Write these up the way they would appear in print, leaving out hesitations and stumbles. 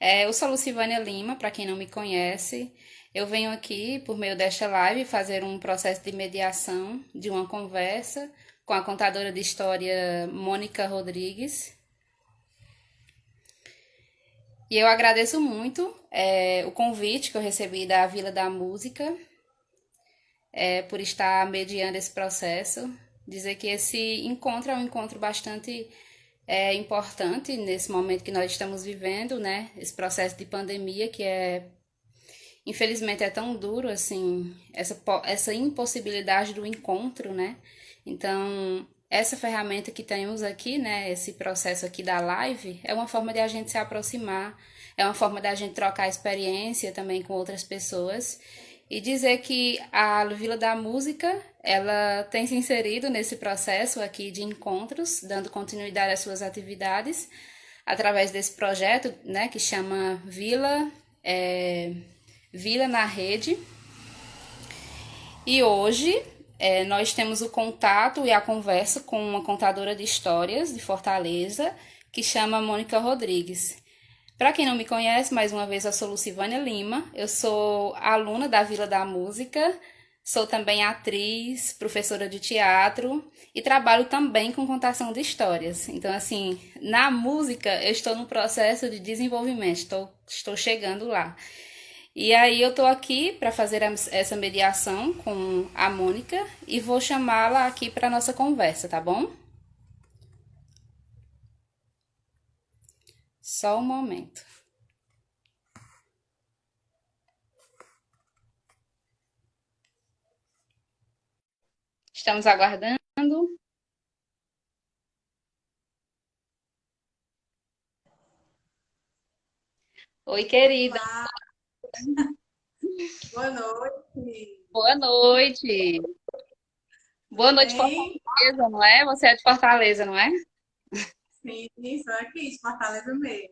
Eu sou Lucivânia Lima, para quem não me conhece. Eu venho aqui, por meio desta live, fazer um processo de mediação de uma conversa com a contadora de história Mônica Rodrigues. E eu agradeço muito o convite que eu recebi da Vila da Música por estar mediando esse processo. Dizer que esse encontro é um encontro bastante importante nesse momento que nós estamos vivendo, né? Esse processo de pandemia que infelizmente é tão duro assim, essa impossibilidade do encontro, né? Então, essa ferramenta que temos aqui, né, esse processo aqui da live, é uma forma de a gente se aproximar, é uma forma da gente trocar experiência também com outras pessoas e dizer que a Vila da Música, ela tem se inserido nesse processo aqui de encontros, dando continuidade às suas atividades através desse projeto, né, que chama Vila na Rede. E hoje nós temos o contato e a conversa com uma contadora de histórias de Fortaleza, que chama Mônica Rodrigues. Para quem não me conhece, mais uma vez eu sou Lucivânia Lima, eu sou aluna da Vila da Música, sou também atriz, professora de teatro e trabalho também com contação de histórias. Então, assim, na música eu estou no processo de desenvolvimento, estou chegando lá. E aí eu tô aqui para fazer essa mediação com a Mônica e vou chamá-la aqui para nossa conversa, tá bom? Só um momento. Estamos aguardando. Oi, querida. Olá, boa noite. Boa noite. Boa Tudo noite, bem? Fortaleza, não é? Você é de Fortaleza, não é? Sim, sou aqui de Fortaleza mesmo.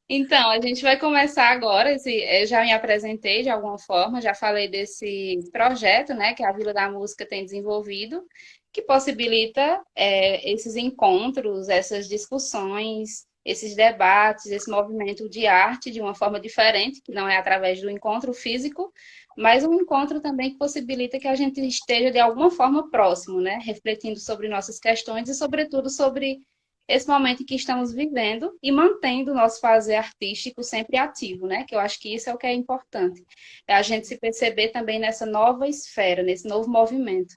Então, a gente vai começar agora. Eu já me apresentei de alguma forma, já falei desse projeto, né, que a Vila da Música tem desenvolvido, que possibilita esses encontros, essas discussões, esses debates, esse movimento de arte de uma forma diferente, que não é através do encontro físico, mas um encontro também que possibilita que a gente esteja de alguma forma próximo, né, refletindo sobre nossas questões e, sobretudo, sobre esse momento que estamos vivendo e mantendo o nosso fazer artístico sempre ativo, né? Que eu acho que isso é o que é importante. É a gente se perceber também nessa nova esfera, nesse novo movimento.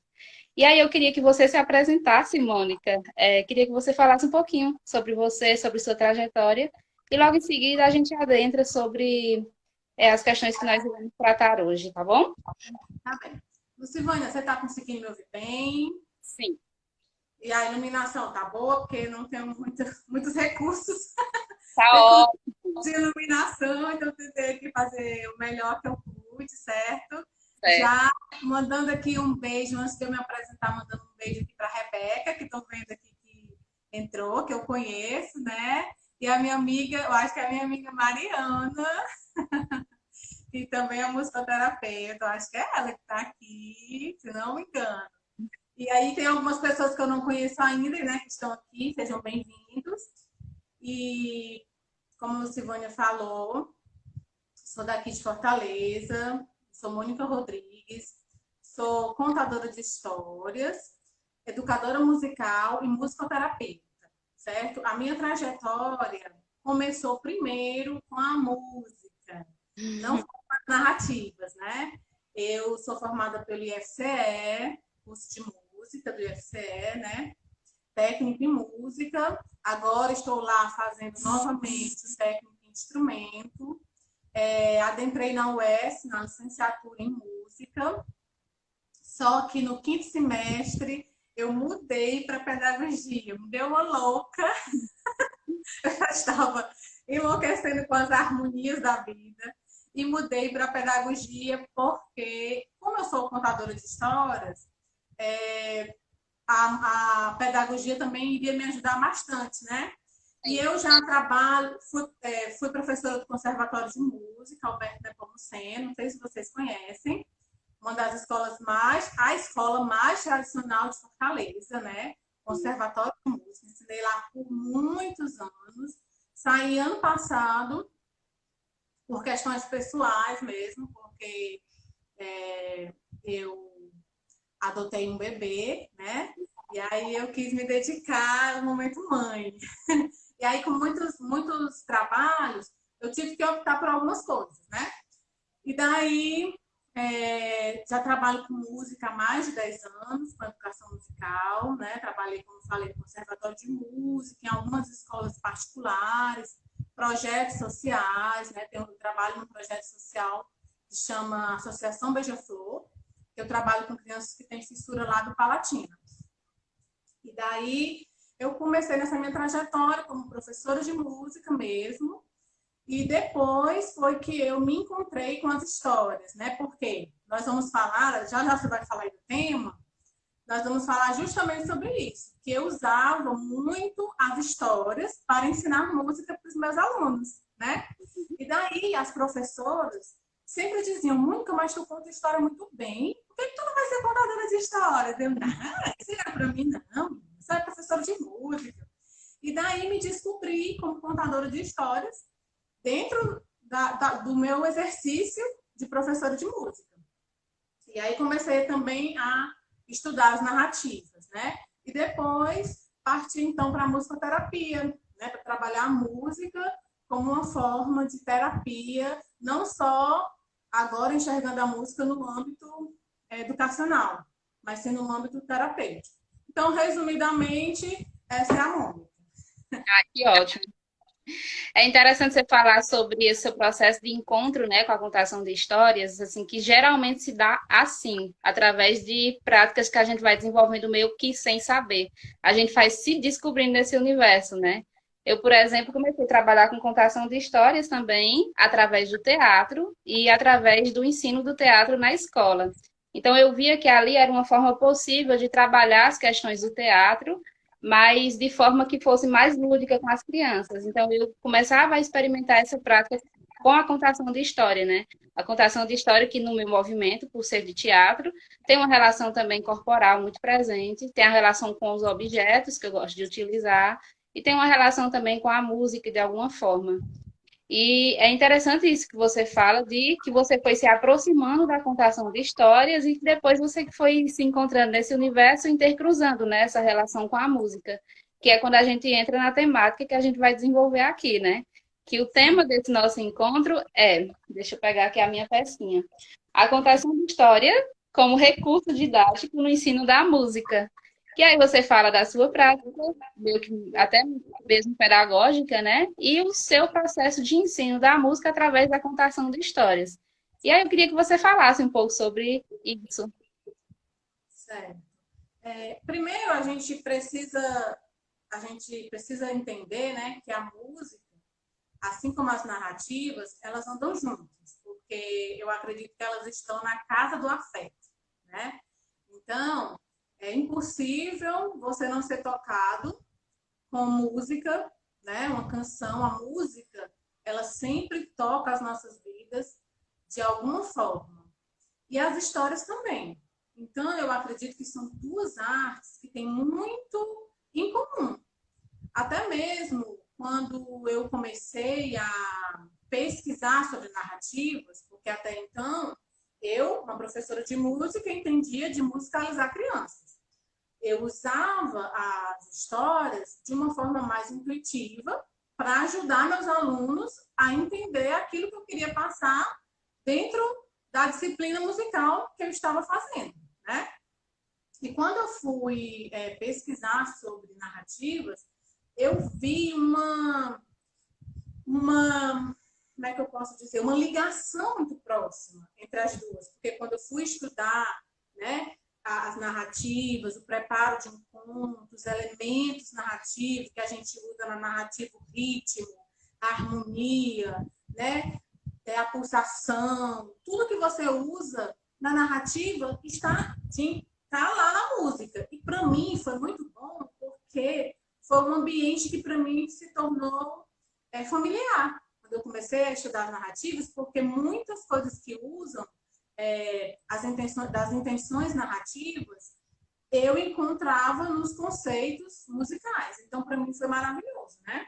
E aí eu queria que você se apresentasse, Mônica. Queria que você falasse um pouquinho sobre você, sobre sua trajetória. E logo em seguida a gente adentra sobre as questões que nós vamos tratar hoje, tá bom? Tá bem. Lucivânia, você está conseguindo me ouvir bem? Sim. E a iluminação tá boa? Porque não tenho muitos recursos, Tá recursos ótimo. de iluminação, então eu tentei aqui fazer o melhor que eu pude, certo? É. Já mandando aqui um beijo, antes de eu me apresentar, mandando um beijo aqui para a Rebeca, que estou vendo aqui que entrou, que eu conheço, né? E a minha amiga, eu acho que é a minha amiga Mariana, que também é musicoterapeuta. Eu acho que é ela que está aqui, se não me engano. E aí tem algumas pessoas que eu não conheço ainda, né, que estão aqui, sejam bem-vindos. E como a Silvânia falou, sou daqui de Fortaleza, sou Mônica Rodrigues, sou contadora de histórias, educadora musical e musicoterapeuta, certo? A minha trajetória começou primeiro com a música, não com as narrativas, né? Eu sou formada pelo IFCE, curso de música do IFCE, né? Técnico em música. Agora estou lá fazendo novamente o técnico em instrumento. Adentrei na UES, na licenciatura em música. Só que no quinto semestre eu mudei para pedagogia. Me deu uma louca. Eu já estava enlouquecendo com as harmonias da vida e mudei para pedagogia porque, como eu sou contadora de histórias, a pedagogia também iria me ajudar bastante, né? E Sim. eu já trabalho, fui professora do Conservatório de Música, Alberto Nepomuceno, não sei se vocês conhecem, uma das escolas mais, a escola mais tradicional de Fortaleza, né? Conservatório de Música, ensinei lá por muitos anos, Saí ano passado por questões pessoais mesmo, porque eu adotei um bebê, né? E aí eu quis me dedicar ao momento mãe. E aí, com muitos trabalhos, eu tive que optar por algumas coisas, né? E daí, já trabalho com música há mais de 10 anos, com educação musical, né? Trabalhei, como falei, no conservatório de música, em algumas escolas particulares, projetos sociais, né? Eu trabalho num projeto social que chama Associação Beija-Flor, que eu trabalho com crianças que têm fissura lá do Palatina. E daí, eu comecei nessa minha trajetória como professora de música mesmo, e depois foi que eu me encontrei com as histórias, né? Porque nós vamos falar, já já você vai falar aí do tema, nós vamos falar justamente sobre isso, que eu usava muito as histórias para ensinar música para os meus alunos, né? E daí as professoras sempre diziam, muito, mas tu conta história muito bem, por que tu não vai ser contadora de histórias? Eu, não, isso não é para mim, não. Você é professora de música. E daí me descobri como contadora de histórias dentro do meu exercício de professora de música. E aí comecei também a estudar as narrativas, né? E depois parti então para a musicoterapia, né? Para trabalhar a música como uma forma de terapia, não só agora enxergando a música no âmbito educacional, mas sim no âmbito terapêutico. Então, resumidamente, essa é a Mônica. Ah, que ótimo. É interessante você falar sobre esse seu processo de encontro, né, com a contação de histórias, assim, que geralmente se dá assim, através de práticas que a gente vai desenvolvendo meio que sem saber. A gente vai se descobrindo nesse universo, né? Eu, por exemplo, comecei a trabalhar com contação de histórias também, através do teatro e através do ensino do teatro na escola. Então, eu via que ali era uma forma possível de trabalhar as questões do teatro, mas de forma que fosse mais lúdica com as crianças. Então, eu começava a experimentar essa prática com a contação de história, né? A contação de história que no meu movimento, por ser de teatro, tem uma relação também corporal muito presente, tem a relação com os objetos que eu gosto de utilizar e tem uma relação também com a música de alguma forma. E é interessante isso que você fala, de que você foi se aproximando da contação de histórias e que depois você foi se encontrando nesse universo, intercruzando, né, essa relação com a música, que é quando a gente entra na temática que a gente vai desenvolver aqui, né? Que o tema desse nosso encontro deixa eu pegar aqui a minha pecinha, a contação de história como recurso didático no ensino da música. Que aí você fala da sua prática, meio que até mesmo pedagógica, né? E o seu processo de ensino da música através da contação de histórias. E aí eu queria que você falasse um pouco sobre isso. Certo. Primeiro, a gente precisa entender, né, que a música, assim como as narrativas, elas andam juntas, porque eu acredito que elas estão na casa do afeto, né? Então, é impossível você não ser tocado com música, né? Uma canção, a música, ela sempre toca as nossas vidas de alguma forma. E as histórias também. Então, eu acredito que são duas artes que têm muito em comum. Até mesmo quando eu comecei a pesquisar sobre narrativas, porque até então eu, uma professora de música, entendia de musicalizar crianças. Eu usava as histórias de uma forma mais intuitiva para ajudar meus alunos a entender aquilo que eu queria passar dentro da disciplina musical que eu estava fazendo, né? E quando eu fui pesquisar sobre narrativas, eu vi como é que eu posso dizer, uma ligação muito próxima entre as duas, porque quando eu fui estudar, né, as narrativas, o preparo de um conto, os elementos narrativos que a gente usa na narrativa, o ritmo, a harmonia, né, a pulsação, tudo que você usa na narrativa está lá na música. E para mim foi muito bom, porque foi um ambiente que para mim se tornou familiar. Quando eu comecei a estudar as narrativas, porque muitas coisas que usam das intenções narrativas, eu encontrava nos conceitos musicais. Então, para mim, foi maravilhoso, né?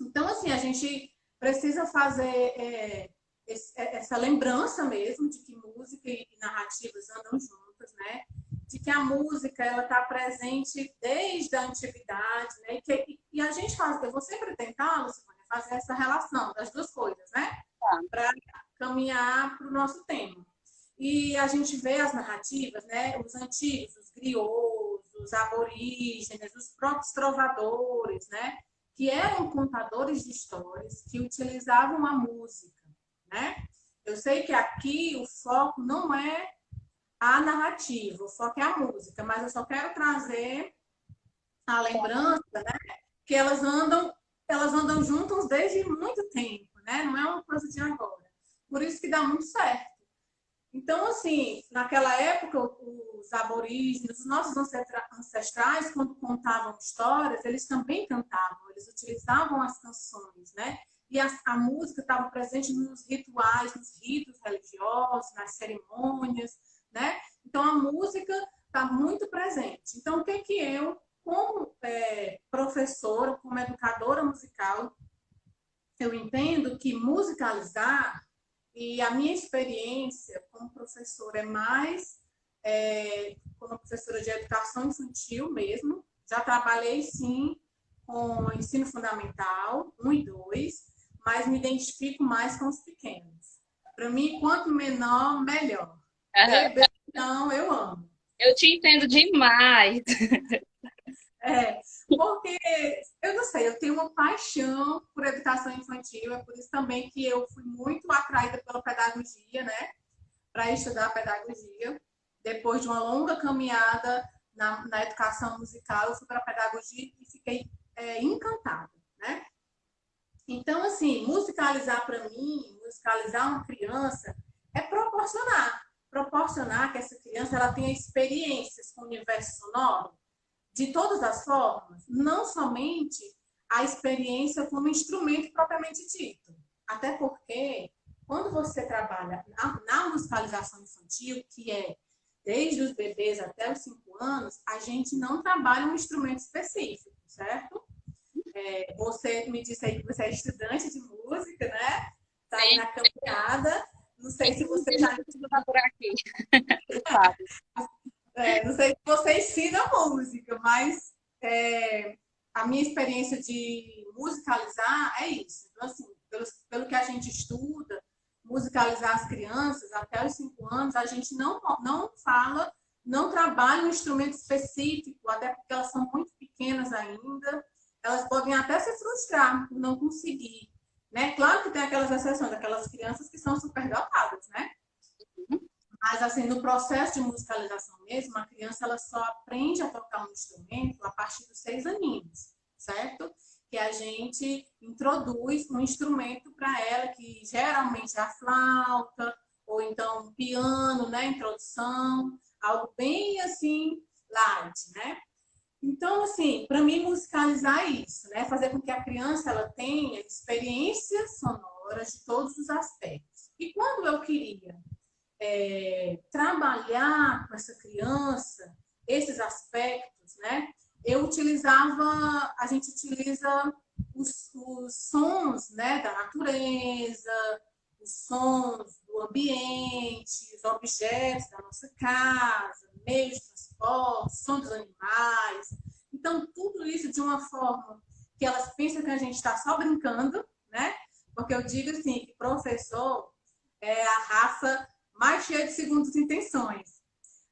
Então, assim, a gente precisa fazer essa lembrança mesmo de que música e narrativas andam juntas, né? De que a música ela está presente desde a antiguidade, né? E a gente faz, eu vou sempre tentar, Luciana, fazer essa relação das duas coisas, né? Para caminhar para o nosso tema. E a gente vê as narrativas, né? Os antigos, os griots, os aborígenes, os próprios trovadores, né? Que eram contadores de histórias, que utilizavam a música, né? Eu sei que aqui o foco não é a narrativa, o foco é a música, mas eu só quero trazer a lembrança, né? Que elas andam juntas desde muito tempo, né? Não é uma coisa de agora. Por isso que dá muito certo. Então, assim, naquela época, os aborígenes, os nossos ancestrais, quando contavam histórias, eles também cantavam, eles utilizavam as canções, né? E a música estava presente nos rituais, nos ritos religiosos, nas cerimônias, né? Então, a música está muito presente. Então, o que que eu, como professora, como educadora musical, eu entendo que musicalizar e a minha experiência como professora é mais como professora de educação infantil mesmo. Já trabalhei, sim, com ensino fundamental, 1 e 2, mas me identifico mais com os pequenos. Para mim, quanto menor, melhor. Aham. Bebê, então, eu amo. Eu te entendo demais. Porque, eu não sei, eu tenho uma paixão por educação infantil, é por isso também que eu fui muito atraída pela pedagogia, né? Para estudar pedagogia. Depois de uma longa caminhada na educação musical, eu fui para a pedagogia e fiquei encantada, né? Então, assim, musicalizar para mim, musicalizar uma criança, é proporcionar que essa criança ela tenha experiências com o universo sonoro de todas as formas, não somente a experiência como instrumento propriamente dito. Até porque, quando você trabalha na musicalização infantil, que é desde os bebês até os 5 anos, a gente não trabalha um instrumento específico, certo? Você me disse aí que você é estudante de música, né? Está aí Sim, na caminhada. Não sei se você inclusive, já. eu preciso estar por aqui, sabe? Não sei se você ensina música, mas a minha experiência de musicalizar é isso. Então, assim, pelo que a gente estuda, musicalizar as crianças até os 5 anos, a gente não fala, não trabalha um instrumento específico, até porque elas são muito pequenas ainda. Elas podem até se frustrar por não conseguir. Né? Claro que tem aquelas exceções, aquelas crianças que são superdotadas, né? Mas, assim, no processo de musicalização mesmo, a criança ela só aprende a tocar um instrumento a partir dos 6 aninhos, certo? Que a gente introduz um instrumento para ela, que geralmente é a flauta, ou então um piano, né? Introdução, algo bem, assim, light, né? Então, assim, para mim, musicalizar é isso, né? Fazer com que a criança ela tenha experiências sonoras de todos os aspectos. E quando eu queria trabalhar com essa criança esses aspectos, né? A gente utiliza os sons, né, da natureza, os sons do ambiente, os objetos da nossa casa, meios de transporte, som dos animais. Então, tudo isso de uma forma que elas pensam que a gente está só brincando, né? Porque eu digo assim, que professor é a raça mais cheia de segundas intenções,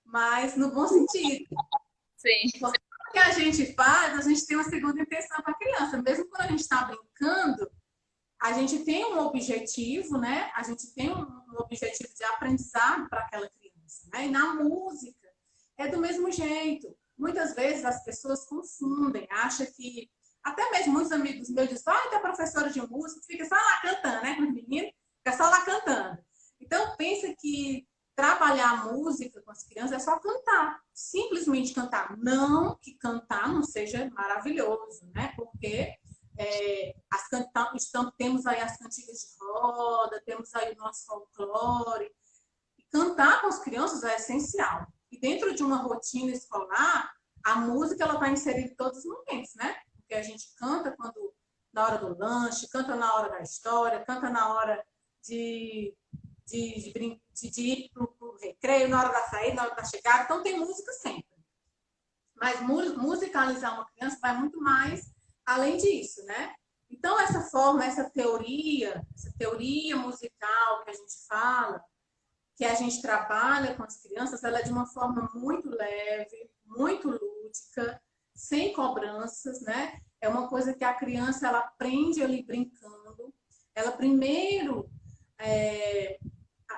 mas no bom sentido. Sim. Porque o que a gente faz, a gente tem uma segunda intenção para a criança. Mesmo quando a gente está brincando, a gente tem um objetivo, né? A gente tem um objetivo de aprendizado para aquela criança, né? E na música é do mesmo jeito. Muitas vezes as pessoas confundem, acham que até mesmo muitos amigos meus dizem, tem professora de música, fica só lá cantando, né? Com os meninos, fica só lá cantando. Então pensa que trabalhar a música com as crianças é só cantar, simplesmente cantar. Não que cantar não seja maravilhoso, né? Porque temos aí as cantigas de roda, temos aí o nosso folclore. E cantar com as crianças é essencial. E dentro de uma rotina escolar, a música ela está inserida em todos os momentos, né? Porque a gente canta quando na hora do lanche, canta na hora da história, canta na hora de, de ir para o recreio, na hora da saída, na hora da chegada. Então, tem música sempre. Mas musicalizar uma criança vai muito mais além disso, né? Então, essa forma, essa teoria musical que a gente fala, que a gente trabalha com as crianças, ela é de uma forma muito leve, muito lúdica, sem cobranças, né? É uma coisa que a criança ela aprende ali brincando. Ela primeiro,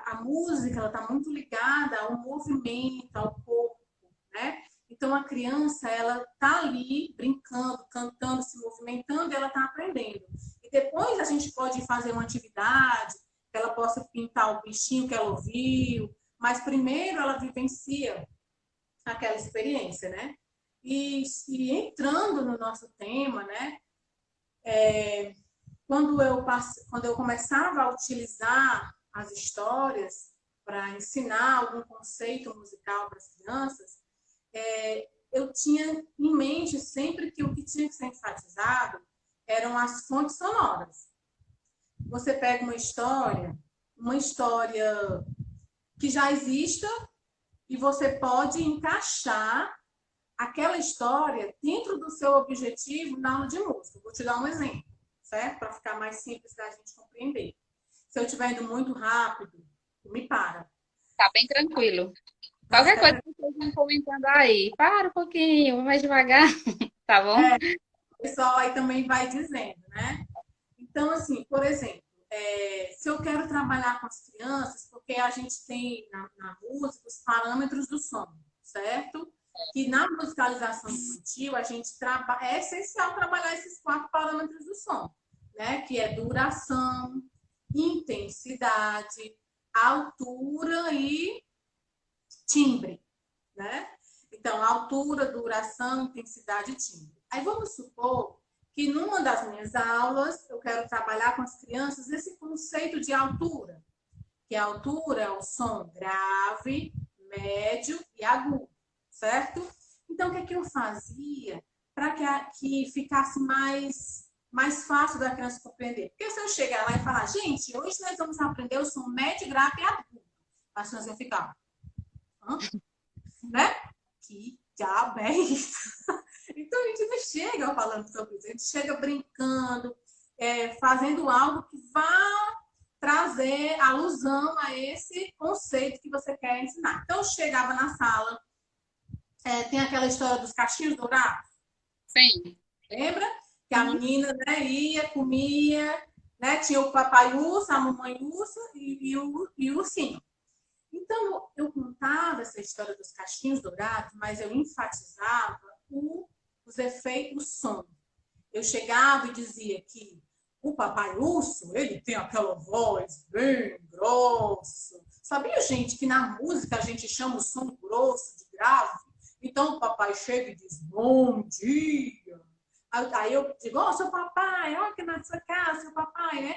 a música ela está muito ligada ao movimento, ao corpo, né? Então a criança ela está ali brincando, cantando, se movimentando, e ela está aprendendo. E depois a gente pode fazer uma atividade que ela possa pintar o bichinho que ela ouviu, mas primeiro ela vivencia aquela experiência, né? E entrando no nosso tema, né? Quando eu começava a utilizar as histórias para ensinar algum conceito musical para as crianças, eu tinha em mente sempre que o que tinha que ser enfatizado eram as fontes sonoras. Você pega uma história que já exista, e você pode encaixar aquela história dentro do seu objetivo na aula de música. Vou te dar um exemplo, certo? Para ficar mais simples da gente compreender. Se eu estiver indo muito rápido, me para. Tá bem tranquilo. Mas Qualquer coisa que vocês vão comentando aí, para um pouquinho, mais devagar, tá bom? o pessoal aí também vai dizendo, né? Então, assim, por exemplo, se eu quero trabalhar com as crianças, porque a gente tem na música os parâmetros do som, certo? Que na musicalização infantil é essencial trabalhar esses 4 parâmetros do som, né? Que é duração, intensidade, altura e timbre, né? Então, altura, duração, intensidade e timbre. Aí vamos supor que numa das minhas aulas eu quero trabalhar com as crianças esse conceito de altura, que a altura é o som grave, médio e agudo, certo? Então, o que é que eu fazia para que ficasse mais fácil da criança compreender? Porque se eu chegar lá e falar, gente, hoje nós vamos aprender o som médio, grave e agudo, as crianças vão ficar, né? Que diabo é isso? Então a gente não chega falando sobre isso, a gente chega brincando, fazendo algo que vá trazer alusão a esse conceito que você quer ensinar. Então eu chegava na sala, tem aquela história dos cachinhos dourados. Sim. Lembra? Que a menina, né, ia, comia, né? Tinha o papai urso, a mamãe ursa e o ursinho. Então, eu contava essa história dos cachinhos dourados, mas eu enfatizava os efeitos do som. Eu chegava e dizia que o papai urso, ele tem aquela voz bem grossa. Sabia, gente, que na música a gente chama o som grosso de grave? Então, o papai chega e diz, bom dia. Aí eu digo, ó, seu papai, ó, que na sua casa, seu papai, né?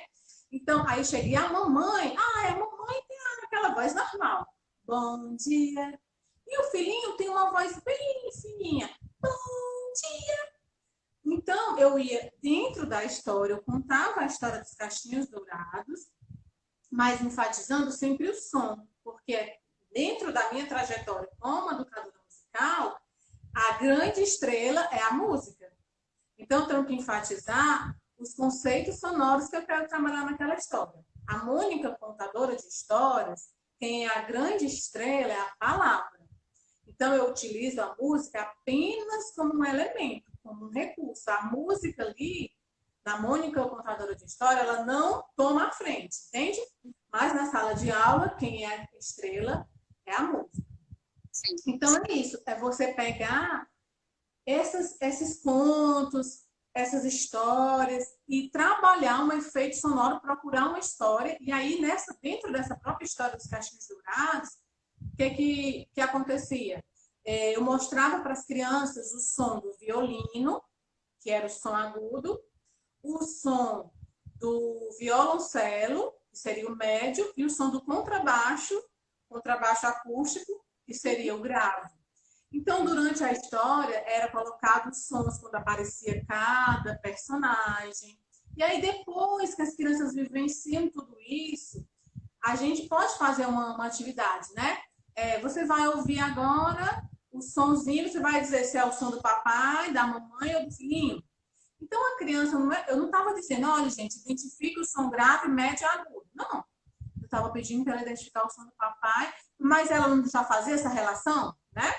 Então, aí cheguei, a mamãe, a mamãe tem aquela voz normal. Bom dia. E o filhinho tem uma voz bem fininha. Bom dia. Então, eu ia dentro da história, eu contava a história dos cachinhos dourados, mas enfatizando sempre o som, porque dentro da minha trajetória como educadora musical, a grande estrela é a música. Então, eu tenho que enfatizar os conceitos sonoros que eu quero trabalhar naquela história. A Mônica, contadora de histórias, quem é a grande estrela é a palavra. Então, eu utilizo a música apenas como um elemento, como um recurso. A música ali, na Mônica, contadora de história, ela não toma a frente, entende? Mas na sala de aula, quem é a estrela é a música. Sim. Então, é isso. É você pegar esses contos, essas histórias e trabalhar um efeito sonoro, procurar uma história. E aí, dentro dessa própria história dos cachinhos dourados, o que acontecia? Eu mostrava para as crianças o som do violino, que era o som agudo, o som do violoncelo, que seria o médio, e o som do contrabaixo acústico, que seria o grave. Então, durante a história, era colocado os sons quando aparecia cada personagem. E aí, depois que as crianças vivenciam tudo isso, a gente pode fazer uma atividade, né? Você vai ouvir agora o sonzinho, você vai dizer se é o som do papai, da mamãe ou do filhinho. Então, a criança, eu não estava dizendo, olha, gente, identifique o som grave, médio e agudo. Não, eu estava pedindo para ela identificar o som do papai, mas ela não já fazia essa relação, né?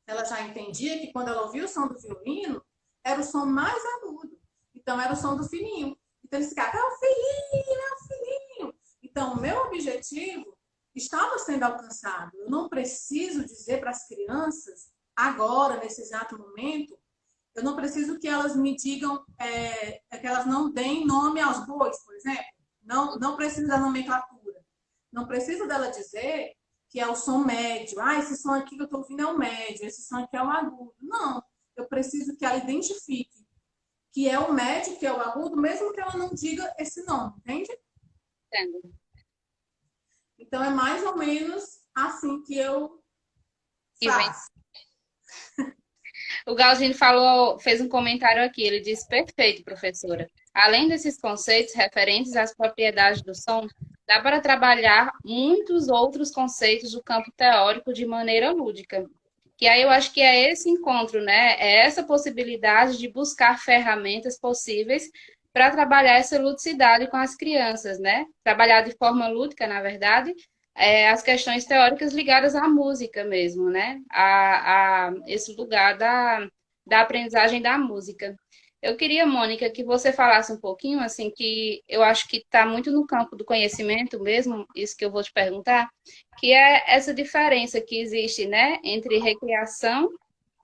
Ela já entendia que quando ela ouvia o som do violino, era o som mais agudo. Então, era o som do filhinho. Então, eles ficavam, é o filhinho, é o filhinho. Então, o meu objetivo estava sendo alcançado. Eu não preciso dizer para as crianças, agora, nesse exato momento, eu não preciso que elas me digam, que elas não deem nome aos bois, por exemplo. Não precisa da nomenclatura. Não precisa dela dizer que é o som médio. Ah, esse som aqui que eu estou ouvindo é o médio, esse som aqui é o agudo. Não, eu preciso que ela identifique que é o médio, que é o agudo, mesmo que ela não diga esse nome, entende? Entendo. Então, é mais ou menos assim que eu E vem. faço. O Galdino falou, fez um comentário aqui, ele disse, perfeito, professora. Além desses conceitos referentes às propriedades do som, dá para trabalhar muitos outros conceitos do campo teórico de maneira lúdica. Que aí eu acho que é esse encontro, né? É essa possibilidade de buscar ferramentas possíveis para trabalhar essa ludicidade com as crianças, né? Trabalhar de forma lúdica, na verdade, as questões teóricas ligadas à música mesmo, né? A esse lugar da aprendizagem da música. Eu queria, Mônica, que você falasse um pouquinho, assim, que eu acho que está muito no campo do conhecimento mesmo, isso que eu vou te perguntar, que é essa diferença que existe, né, entre recreação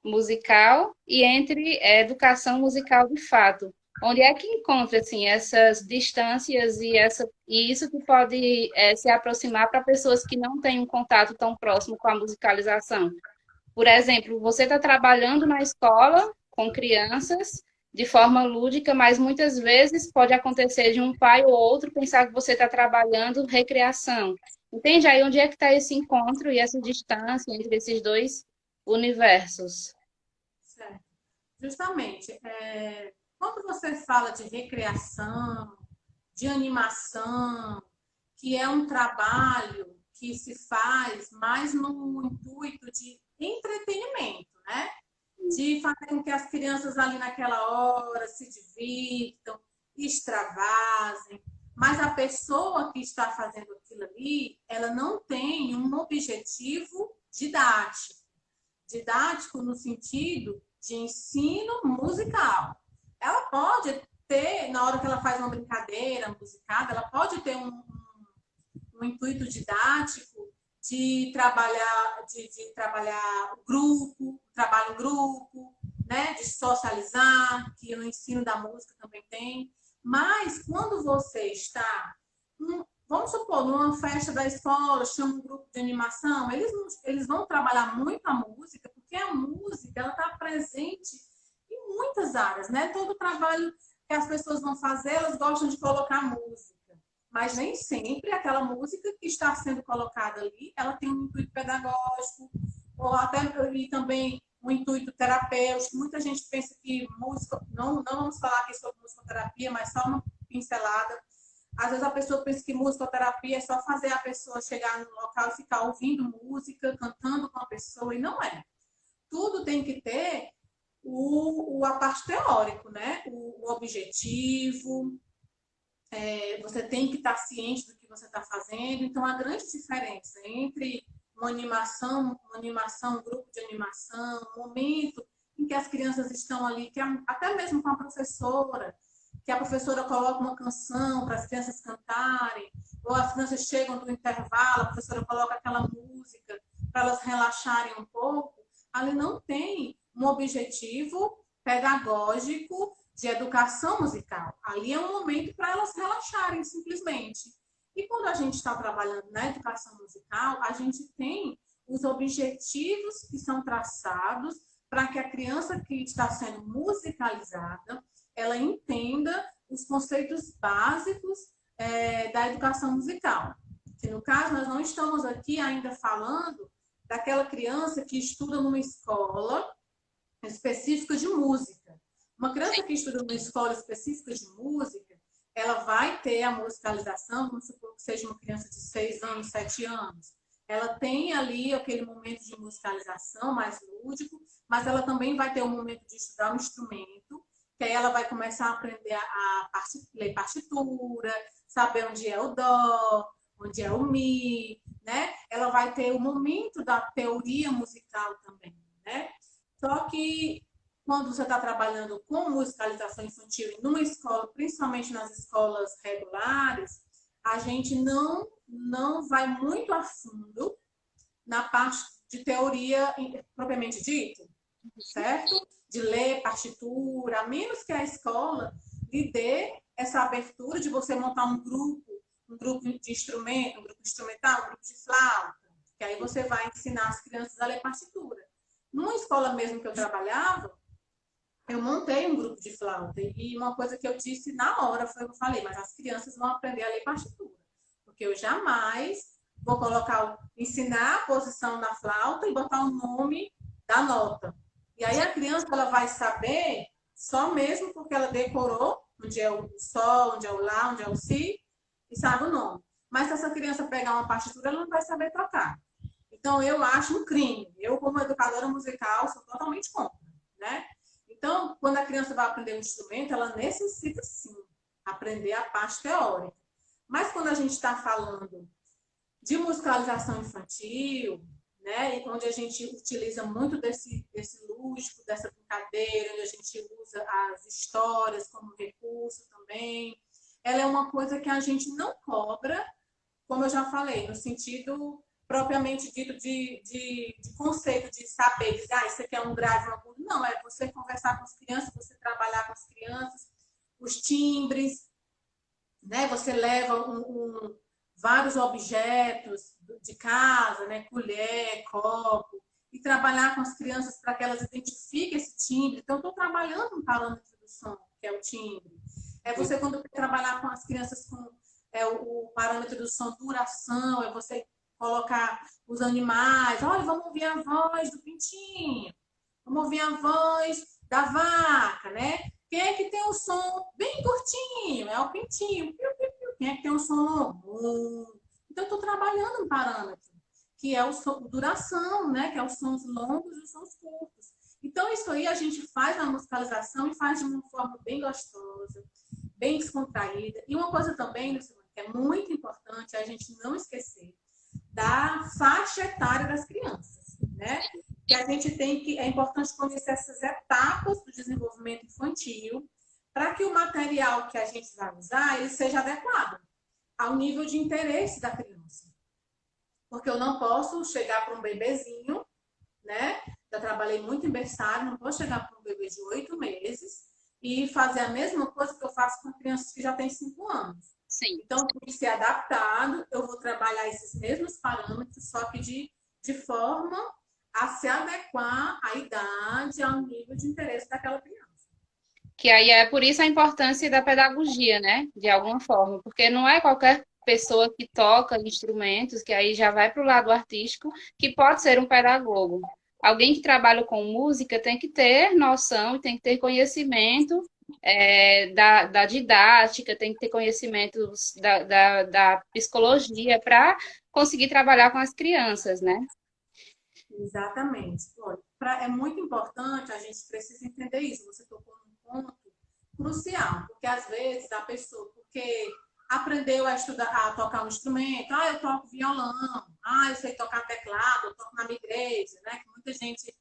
musical e entre educação musical de fato. Onde é que encontra assim essas distâncias e isso que pode se aproximar para pessoas que não têm um contato tão próximo com a musicalização? Por exemplo, você está trabalhando na escola com crianças de forma lúdica, mas muitas vezes pode acontecer de um pai ou outro pensar que você está trabalhando recreação. Entende aí onde é que está esse encontro e essa distância entre esses dois universos? Certo. Justamente, quando você fala de recreação, de animação, que é um trabalho que se faz mais no intuito de entretenimento, né? De fazer com que as crianças ali naquela hora se divirtam, extravasem, mas a pessoa que está fazendo aquilo ali, ela não tem um objetivo didático. Didático no sentido de ensino musical. Ela pode ter, na hora que ela faz uma brincadeira musicada, ela pode ter um intuito didático de trabalhar o grupo, o trabalho em grupo, né? De socializar, que no ensino da música também tem. Mas quando você está, vamos supor, numa festa da escola, chama um grupo de animação, eles vão trabalhar muito a música, porque a música ela está presente em muitas áreas, né? Todo trabalho que as pessoas vão fazer, elas gostam de colocar música. Mas nem sempre aquela música que está sendo colocada ali, ela tem um intuito pedagógico, ou até e também um intuito terapêutico. Muita gente pensa que música, não vamos falar aqui sobre musicoterapia, mas só uma pincelada. Às vezes a pessoa pensa que musicoterapia é só fazer a pessoa chegar no local e ficar ouvindo música, cantando com a pessoa, e não é. Tudo tem que ter a parte teórica, né? O objetivo, você tem que estar ciente do que você está fazendo. Então, a grande diferença entre uma animação, um grupo de animação, um momento em que as crianças estão ali, que até mesmo com a professora, que a professora coloca uma canção para as crianças cantarem, ou as crianças chegam do intervalo, a professora coloca aquela música para elas relaxarem um pouco, ali não tem um objetivo pedagógico de educação musical. Ali é um momento para elas relaxarem, simplesmente. E quando a gente está trabalhando na educação musical, a gente tem os objetivos que são traçados para que a criança que está sendo musicalizada, ela entenda os conceitos básicos da educação musical. Que no caso, nós não estamos aqui ainda falando daquela criança que estuda numa escola específica de música. Uma criança que estuda numa escola específica de música, ela vai ter a musicalização, vamos supor que seja uma criança de 6 anos, 7 anos. Ela tem ali aquele momento de musicalização mais lúdico, mas ela também vai ter o momento de estudar um instrumento, que aí ela vai começar a aprender ler partitura, saber onde é o dó, onde é o mi, né? Ela vai ter o momento da teoria musical também, né? Só que quando você está trabalhando com musicalização infantil em uma escola, principalmente nas escolas regulares, a gente não vai muito a fundo na parte de teoria propriamente dita, certo? De ler partitura, a menos que a escola lhe dê essa abertura de você montar um grupo de instrumento, um grupo instrumental, um grupo de flauta, que aí você vai ensinar as crianças a ler partitura. Numa escola mesmo que eu trabalhava, eu montei um grupo de flauta e uma coisa que eu disse na hora foi que eu falei, mas as crianças vão aprender a ler partitura, porque eu jamais vou ensinar a posição da flauta e botar o nome da nota. E aí a criança ela vai saber só mesmo porque ela decorou onde é o sol, onde é o lá, onde é o si e sabe o nome. Mas se essa criança pegar uma partitura, ela não vai saber tocar. Então eu acho um crime. Eu como educadora musical sou totalmente contra, né? Então, quando a criança vai aprender um instrumento, ela necessita sim aprender a parte teórica. Mas quando a gente está falando de musicalização infantil, né, onde a gente utiliza muito desse lúdico, dessa brincadeira, onde a gente usa as histórias como recurso também, ela é uma coisa que a gente não cobra, como eu já falei, no sentido propriamente dito de conceito de saber, isso aqui é um grave, um agudo. Não, é você conversar com as crianças, você trabalhar com as crianças, os timbres, né? Você leva vários objetos de casa, né? Colher, copo, e trabalhar com as crianças para que elas identifiquem esse timbre. Então, estou trabalhando um parâmetro do som, que é o timbre. É você, quando trabalhar com as crianças com o parâmetro do som, duração, é você colocar os animais. Olha, vamos ouvir a voz do pintinho, vamos ouvir a voz da vaca, né? Quem é que tem um som bem curtinho? É o pintinho. Quem é que tem um som longo? Então, estou trabalhando um parâmetro, que é o som, duração, né? Que é os sons longos e os sons curtos. Então, isso aí a gente faz na musicalização e faz de uma forma bem gostosa, bem descontraída. E uma coisa também, Luciana, que é muito importante a gente não esquecer da faixa etária das crianças, né? Que a gente é importante conhecer essas etapas do desenvolvimento infantil para que o material que a gente vai usar ele seja adequado ao nível de interesse da criança. Porque eu não posso chegar para um bebezinho, né? Já trabalhei muito em berçário, não posso chegar para um bebê de 8 meses e fazer a mesma coisa que eu faço com crianças que já têm 5 anos. Sim. Então, tem que ser adaptado, eu vou trabalhar esses mesmos parâmetros, só que de forma a se adequar à idade, ao nível de interesse daquela criança. Que aí é por isso a importância da pedagogia, né? De alguma forma, porque não é qualquer pessoa que toca instrumentos, que aí já vai para o lado artístico, que pode ser um pedagogo. Alguém que trabalha com música tem que ter noção e tem que ter conhecimento da didática, tem que ter conhecimentos da psicologia para conseguir trabalhar com as crianças, né? Exatamente. Olha, é muito importante, a gente precisa entender isso. Você tocou num ponto crucial, porque às vezes a pessoa, porque aprendeu a estudar, a tocar um instrumento, eu toco violão, eu sei tocar teclado, eu toco na minha igreja, né? Que muita gente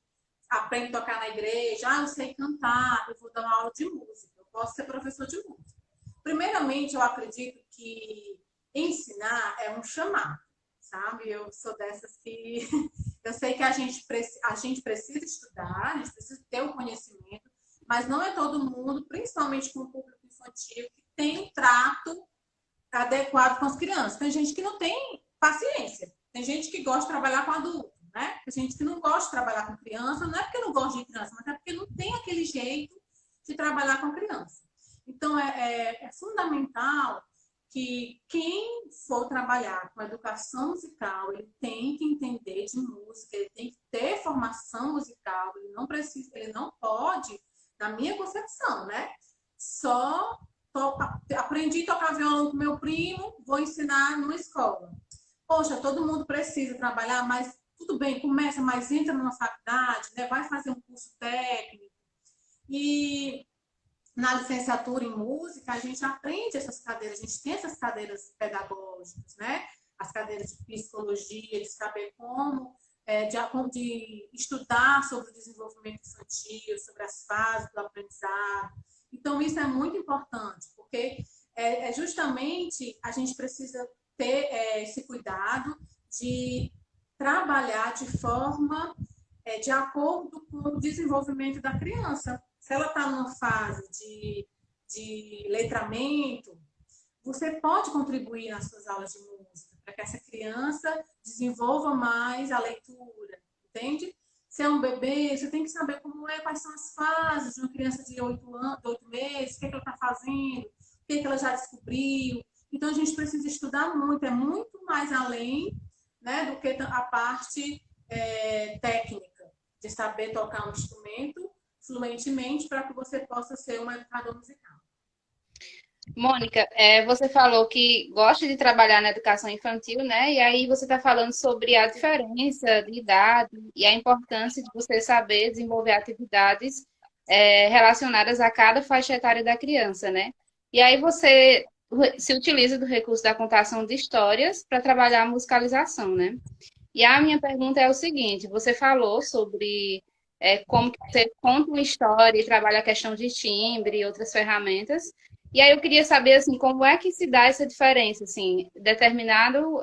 aprende a tocar na igreja, eu sei cantar, eu vou dar uma aula de música, eu posso ser professor de música. Primeiramente, eu acredito que ensinar é um chamado, sabe? Eu sou dessas que eu sei que a gente precisa estudar, a gente precisa ter o conhecimento, mas não é todo mundo, principalmente com o público infantil, que tem um trato adequado com as crianças. Tem gente que não tem paciência, tem gente que gosta de trabalhar com adulto, né? Tem gente que não gosta de trabalhar com criança, não é porque não gosta de criança, mas é porque não tem aquele jeito de trabalhar com criança. Então, é fundamental que quem for trabalhar com educação musical, ele tem que entender de música, ele tem que ter formação musical, ele não pode na minha concepção, né? Só aprendi a tocar violão com meu primo, vou ensinar numa escola. Poxa, todo mundo precisa trabalhar, mas tudo bem, começa, mas entra numa faculdade, né? Vai fazer um curso técnico. E na licenciatura em música, a gente aprende essas cadeiras, a gente tem essas cadeiras pedagógicas, né? As cadeiras de psicologia, de saber como, de estudar sobre o desenvolvimento infantil, sobre as fases do aprendizado. Então, isso é muito importante, porque justamente a gente precisa ter esse cuidado de trabalhar de forma de acordo com o desenvolvimento da criança. Se ela está numa fase de letramento, você pode contribuir nas suas aulas de música para que essa criança desenvolva mais a leitura, entende? Se é um bebê, você tem que saber quais são as fases de uma criança de 8 meses, o que ela está fazendo, o que ela já descobriu. Então, a gente precisa estudar muito, é muito mais além, né, do que a parte técnica, de saber tocar um instrumento fluentemente para que você possa ser uma educadora musical. Mônica, você falou que gosta de trabalhar na educação infantil, né? E aí você está falando sobre a diferença de idade e a importância de você saber desenvolver atividades relacionadas a cada faixa etária da criança, né? E aí você se utiliza do recurso da contação de histórias para trabalhar a musicalização, né? E a minha pergunta é o seguinte: você falou sobre como que você conta uma história e trabalha a questão de timbre e outras ferramentas. E aí eu queria saber assim, como é que se dá essa diferença, assim, determinado,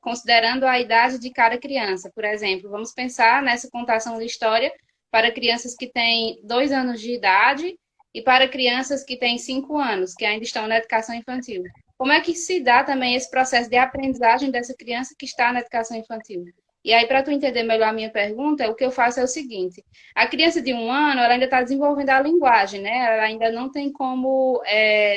considerando a idade de cada criança. Por exemplo, vamos pensar nessa contação de história para crianças que têm 2 anos de idade e para crianças que têm 5 anos, que ainda estão na educação infantil. Como é que se dá também esse processo de aprendizagem dessa criança que está na educação infantil? E aí, para tu entender melhor a minha pergunta, o que eu faço é o seguinte: a criança de 1 ano, ela ainda está desenvolvendo a linguagem, né? Ela ainda não tem como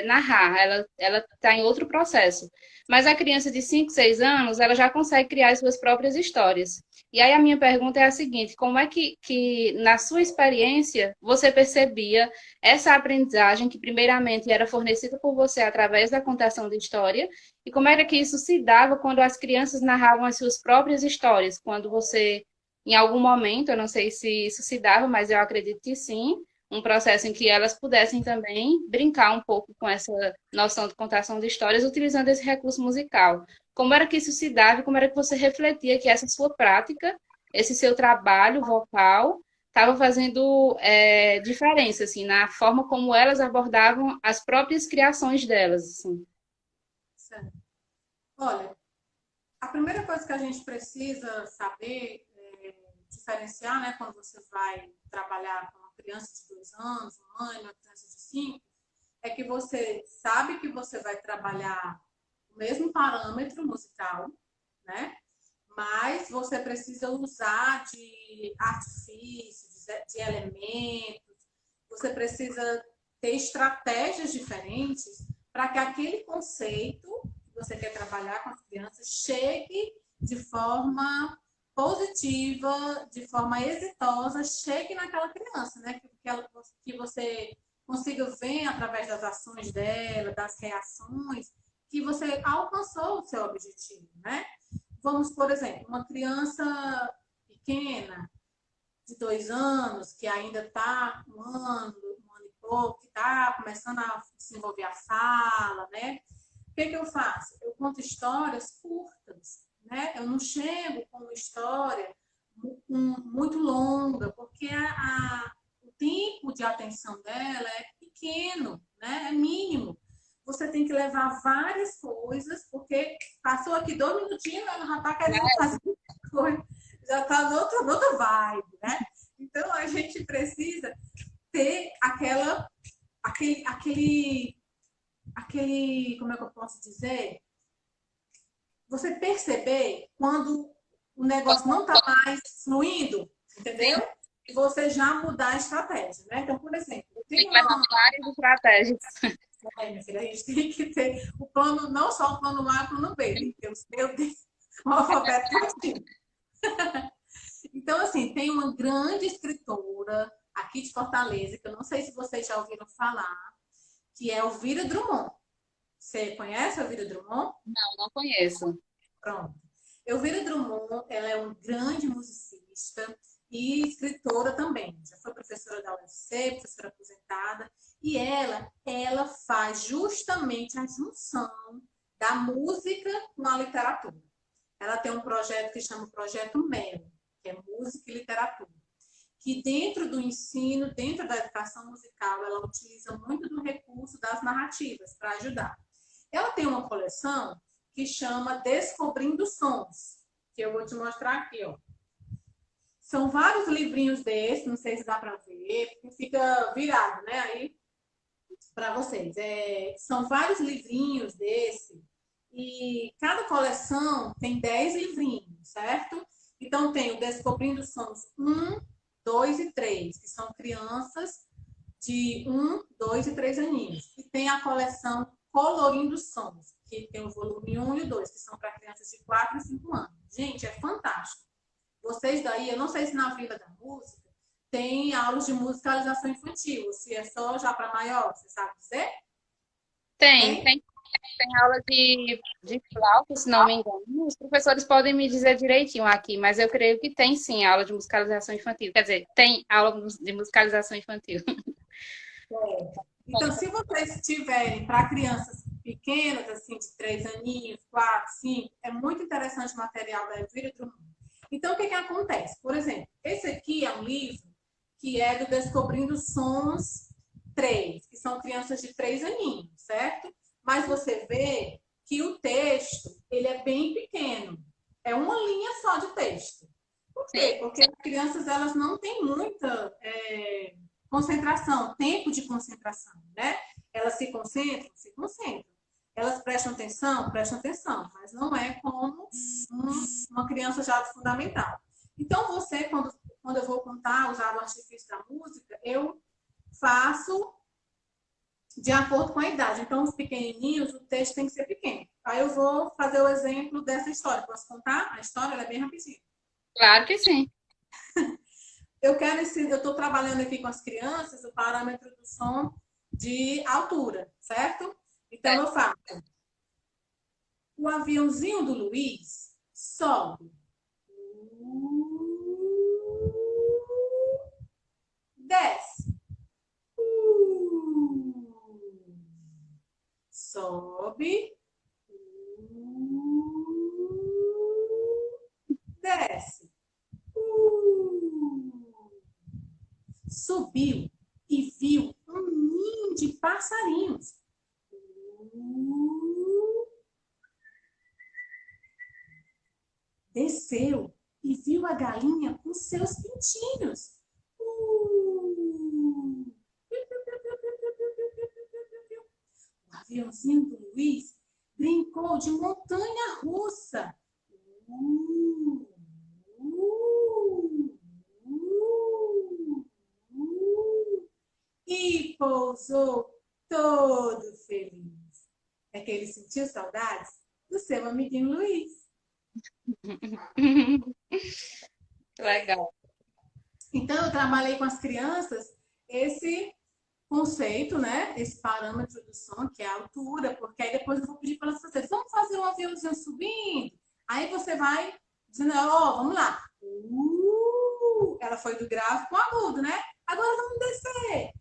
narrar, ela está em outro processo. Mas a criança de 5, 6 anos, ela já consegue criar as suas próprias histórias. E aí a minha pergunta é a seguinte: como é que na sua experiência, você percebia essa aprendizagem que primeiramente era fornecida por você através da contação de história, e como era que isso se dava quando as crianças narravam as suas próprias histórias, quando você, em algum momento, eu não sei se isso se dava, mas eu acredito que sim, um processo em que elas pudessem também brincar um pouco com essa noção de contação de histórias utilizando esse recurso musical. Como era que isso se dava e como era que você refletia que essa sua prática, esse seu trabalho vocal, estava fazendo diferença, assim, na forma como elas abordavam as próprias criações delas, assim. Certo. Olha, a primeira coisa que a gente precisa saber diferenciar, né, quando você vai trabalhar com uma criança de 2 anos, um ano, uma criança de 5, é que você sabe que você vai trabalhar o mesmo parâmetro musical, né? Mas você precisa usar de artifícios, de elementos, você precisa ter estratégias diferentes para que aquele conceito que você quer trabalhar com as crianças chegue de forma positiva, de forma exitosa, chegue naquela criança, né? Que você consiga ver através das ações dela, das reações, que você alcançou o seu objetivo, né? Vamos, por exemplo, uma criança pequena, de 2 anos, que ainda está um ano e pouco, que está começando a desenvolver a fala, né? O que eu faço? Eu conto histórias curtas, né? Eu não chego com uma história muito longa, porque o tempo de atenção dela é pequeno, né? É mínimo. Você tem que levar várias coisas, porque passou aqui 2 minutinhos, ela já está querendo fazer coisa, já está noutra vibe, né? Então, a gente precisa ter aquele, como é que eu posso dizer? Você perceber quando o negócio não está mais fluindo, entendeu? E você já mudar a estratégia, né? Então, por exemplo, eu Tem tenho que levar várias estratégias. minha filha, a gente tem que ter o plano, não só o plano A e o plano B, tem que ter o alfabeto todinho. Então, assim, tem uma grande escritora, aqui de Fortaleza, que eu não sei se vocês já ouviram falar, que é Elvira Drummond. Você conhece a Elvira Drummond? Não, não conheço. Pronto. Elvira Drummond, ela é um grande musicista e escritora também. Já foi professora da UFC, professora aposentada. E ela faz justamente a junção da música com a literatura. Ela tem um projeto que chama Projeto Melo, que é música e literatura. Que dentro do ensino, dentro da educação musical, ela utiliza muito do recurso das narrativas para ajudar. Ela tem uma coleção que chama Descobrindo Sons, que eu vou te mostrar aqui, ó. São vários livrinhos desses, não sei se dá para ver, porque fica virado, né, aí para vocês. São vários livrinhos desse, e cada coleção tem 10 livrinhos, certo? Então tem o Descobrindo Sons 1, 2 e 3, que são crianças de 1, 2 e 3 aninhos. E tem a coleção Colorindo Sons, que tem o volume 1 e o 2, que são para crianças de 4 e 5 anos. Gente, é fantástico. Vocês daí, eu não sei se na Vila da Música tem aulas de musicalização infantil, se é só já para maior, você sabe dizer? Tem, Tem? tem, tem aula de flauta, se não me engano. Os professores podem me dizer direitinho aqui, mas eu creio que tem sim aula de musicalização infantil. Quer dizer, tem aula de musicalização infantil. É. Então, se vocês tiverem para crianças pequenas, assim, de 3 aninhos, 4, 5, é muito interessante o material da Elvira Drummond. Então, o que acontece? Por exemplo, esse aqui é um livro que é do Descobrindo Sons 3, que são crianças de 3 aninhos, certo? Mas você vê que o texto, ele é bem pequeno. É uma linha só de texto. Por quê? Sim, Porque as crianças, elas não têm muita concentração, tempo de concentração, né? Elas se concentram, se concentram. Elas prestam atenção, mas não é como uma criança já do fundamental. Então, você, quando eu vou contar, usar o artifício da música, eu faço de acordo com a idade. Então, os pequenininhos, o texto tem que ser pequeno. Aí eu vou fazer o exemplo dessa história. Posso contar? A história ela é bem rapidinha. claro que sim. Eu estou trabalhando aqui com as crianças o parâmetro do som de altura, certo? Então, É. eu faço. O aviãozinho do Luiz sobe. Desce. Sobe. Desce. Subiu e viu um ninho de passarinhos. Desceu e viu a galinha com seus pintinhos. O aviãozinho do Luiz brincou de montanha russa. E pousou todo feliz. É que ele sentiu saudades do seu amiguinho Luiz. Legal. Então, eu trabalhei com as crianças esse conceito, né? Esse parâmetro do som, que é a altura, porque aí depois eu vou pedir para elas fazerem, vamos fazer um aviãozinho subindo? Aí você vai dizendo, ó, oh, vamos lá. Ela foi do grave com o agudo, né? Agora vamos descer.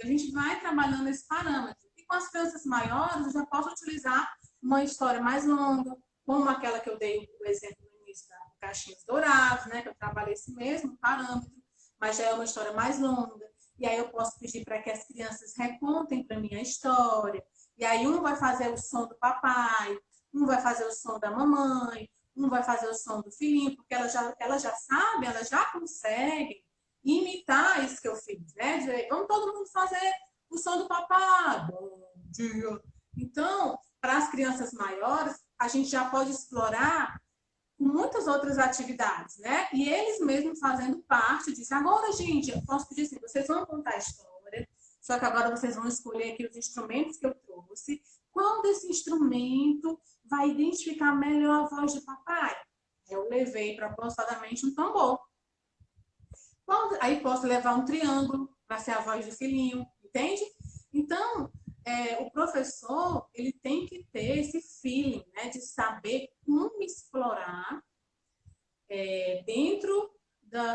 A gente vai trabalhando esse parâmetro. E com as crianças maiores, eu já posso utilizar uma história mais longa, como aquela que eu dei o exemplo no início da Caixinhos Dourados, né? Que eu trabalhei esse mesmo parâmetro, mas já é uma história mais longa. E aí eu posso pedir para que as crianças recontem para mim a história. E aí um vai fazer o som do papai, um vai fazer o som da mamãe, um vai fazer o som do filhinho, porque ela já sabe, ela já consegue imitar isso que eu fiz, né? Dizer, vamos todo mundo fazer o som do papai. Bom dia. Então, para as crianças maiores, a gente já pode explorar muitas outras atividades, né? E eles mesmos fazendo parte disso. Agora, gente, eu posso pedir assim, vocês vão contar a história, só que agora vocês vão escolher aqui os instrumentos que eu trouxe. Qual desse instrumento vai identificar melhor a voz de papai? Eu levei propositadamente um tambor. aí posso levar um triângulo para ser a voz do filhinho, entende? Então, o professor ele tem que ter esse feeling, né, de saber como explorar dentro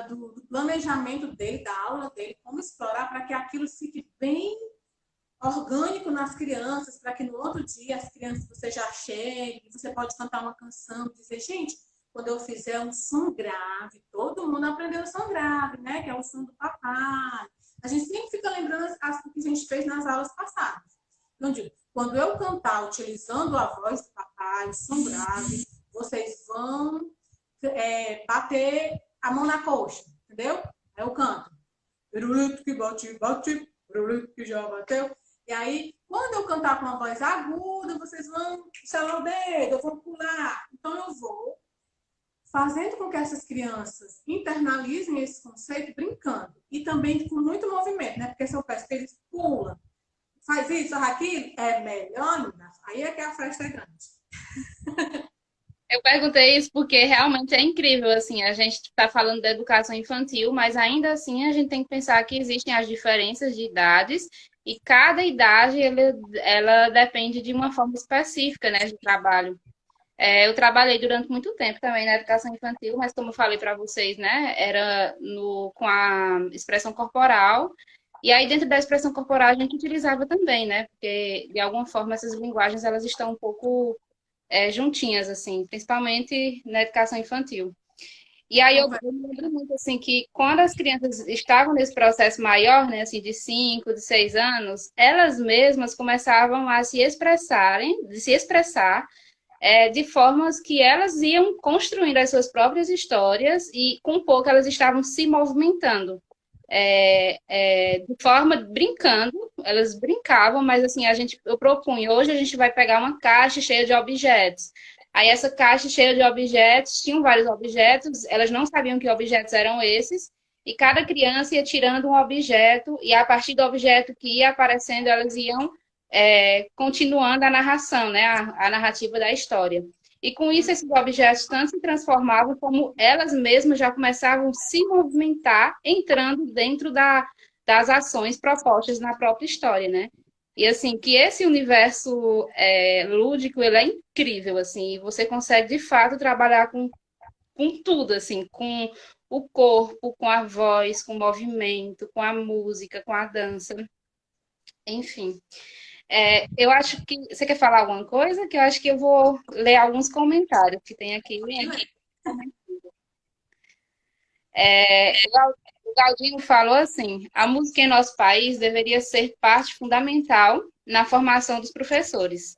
do planejamento dele, da aula dele, como explorar para que aquilo fique bem orgânico nas crianças, para que no outro dia as crianças você já chegue, você pode cantar uma canção, dizer, gente, quando eu fizer um som grave, todo mundo aprendeu o som grave, né? Que é o som do papai. A gente sempre fica lembrando o que a gente fez nas aulas passadas. Então, digo, quando eu cantar utilizando a voz do papai, o som grave, vocês vão bater a mão na coxa, entendeu? Aí eu canto. Pirulito que bate, bate, pirulito que já bateu. E aí, quando eu cantar com uma voz aguda, vocês vão estalar o dedo, eu vou pular. Então, eu vou fazendo com que essas crianças internalizem esse conceito brincando. E também com muito movimento, né? Porque se eu peço que eles pulam, faz isso, faz aquilo, é melhor, aí é que a festa é grande. Eu perguntei isso porque realmente é incrível, assim, a gente está falando da educação infantil, mas ainda assim a gente tem que pensar que existem as diferenças de idades e cada idade ela depende de uma forma específica, né, de trabalho. Eu trabalhei durante muito tempo também na educação infantil, mas como eu falei para vocês, né, era com a expressão corporal, e aí dentro da expressão corporal a gente utilizava também, né, porque de alguma forma essas linguagens elas estão um pouco juntinhas, assim, principalmente na educação infantil. E aí eu me lembro muito, assim, que quando as crianças estavam nesse processo maior, né, assim, de 5, de 6 anos, elas mesmas começavam a se expressar de formas que elas iam construindo as suas próprias histórias e com pouco elas estavam se movimentando de forma brincando, elas brincavam, mas assim, eu propunha, hoje a gente vai pegar uma caixa cheia de objetos. Aí essa caixa cheia de objetos, tinham vários objetos, elas não sabiam que objetos eram esses, e cada criança ia tirando um objeto, e a partir do objeto que ia aparecendo, elas iam continuando a narração, né, a narrativa da história. E com isso, esses objetos tanto se transformavam, como elas mesmas já começavam a se movimentar, entrando dentro das ações propostas na própria história, né? E assim, que esse universo lúdico, ele é incrível, assim, e você consegue, de fato, trabalhar com tudo, assim, com o corpo, com a voz, com o movimento, com a música, com a dança, enfim. Eu acho que. Você quer falar alguma coisa? Que eu acho que eu vou ler alguns comentários que tem aqui. O Galdinho falou assim: a música em nosso país deveria ser parte fundamental na formação dos professores.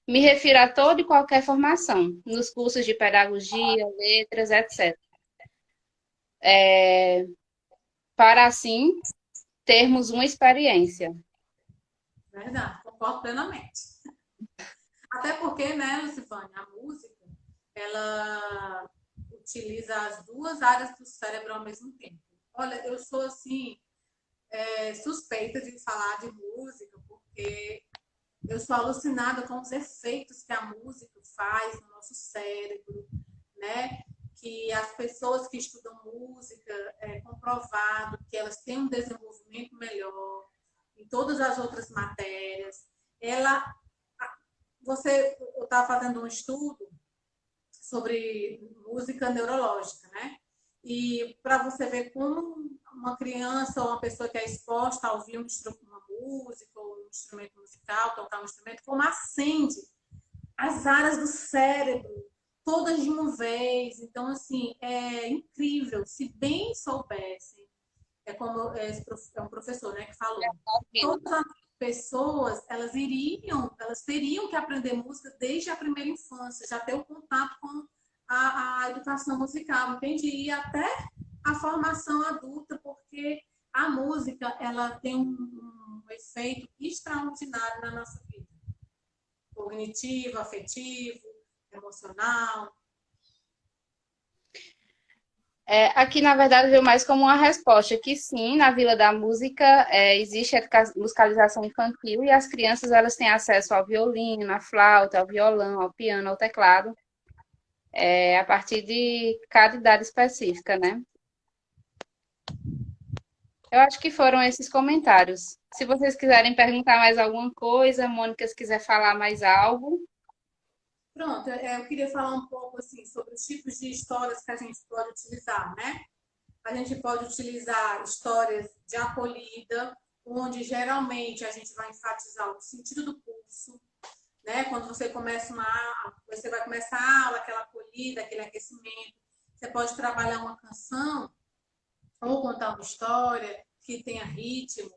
Me refiro a toda e qualquer formação, nos cursos de pedagogia, letras, etc. Para assim termos uma experiência. Verdade, concordo plenamente. Até porque, né, Lucifane, a música, ela utiliza as duas áreas do cérebro ao mesmo tempo. Olha, eu sou, assim, suspeita de falar de música, porque eu sou alucinada com os efeitos que a música faz no nosso cérebro, né? Que as pessoas que estudam música, é comprovado que elas têm um desenvolvimento melhor em todas as outras matérias. Eu estava fazendo um estudo sobre música neurológica, né? E para você ver como uma criança ou uma pessoa que é exposta a ouvir uma música ou um instrumento musical, tocar um instrumento, como acende as áreas do cérebro todas de uma vez. Então, assim, é incrível. Se bem soubessem, como é um professor, né, que falou, todas as pessoas, elas teriam que aprender música desde a primeira infância, já ter o contato com a educação musical, entende? E até a formação adulta, porque a música, ela tem um efeito extraordinário na nossa vida. Cognitivo, afetivo, emocional. Aqui, na verdade, veio mais como uma resposta, que sim, na Vila da Música existe a musicalização infantil e as crianças elas têm acesso ao violino, à flauta, ao violão, ao piano, ao teclado, a partir de cada idade específica, né? Eu acho que foram esses comentários. Se vocês quiserem perguntar mais alguma coisa, Mônica, se quiser falar mais algo. Pronto, eu queria falar um pouco assim sobre os tipos de histórias que a gente pode utilizar, né? A gente pode utilizar histórias de acolhida, onde geralmente a gente vai enfatizar o sentido do pulso, né? Quando você começa uma aula, você vai começar a aula, aquela acolhida, aquele aquecimento. Você pode trabalhar uma canção ou contar uma história que tenha ritmo,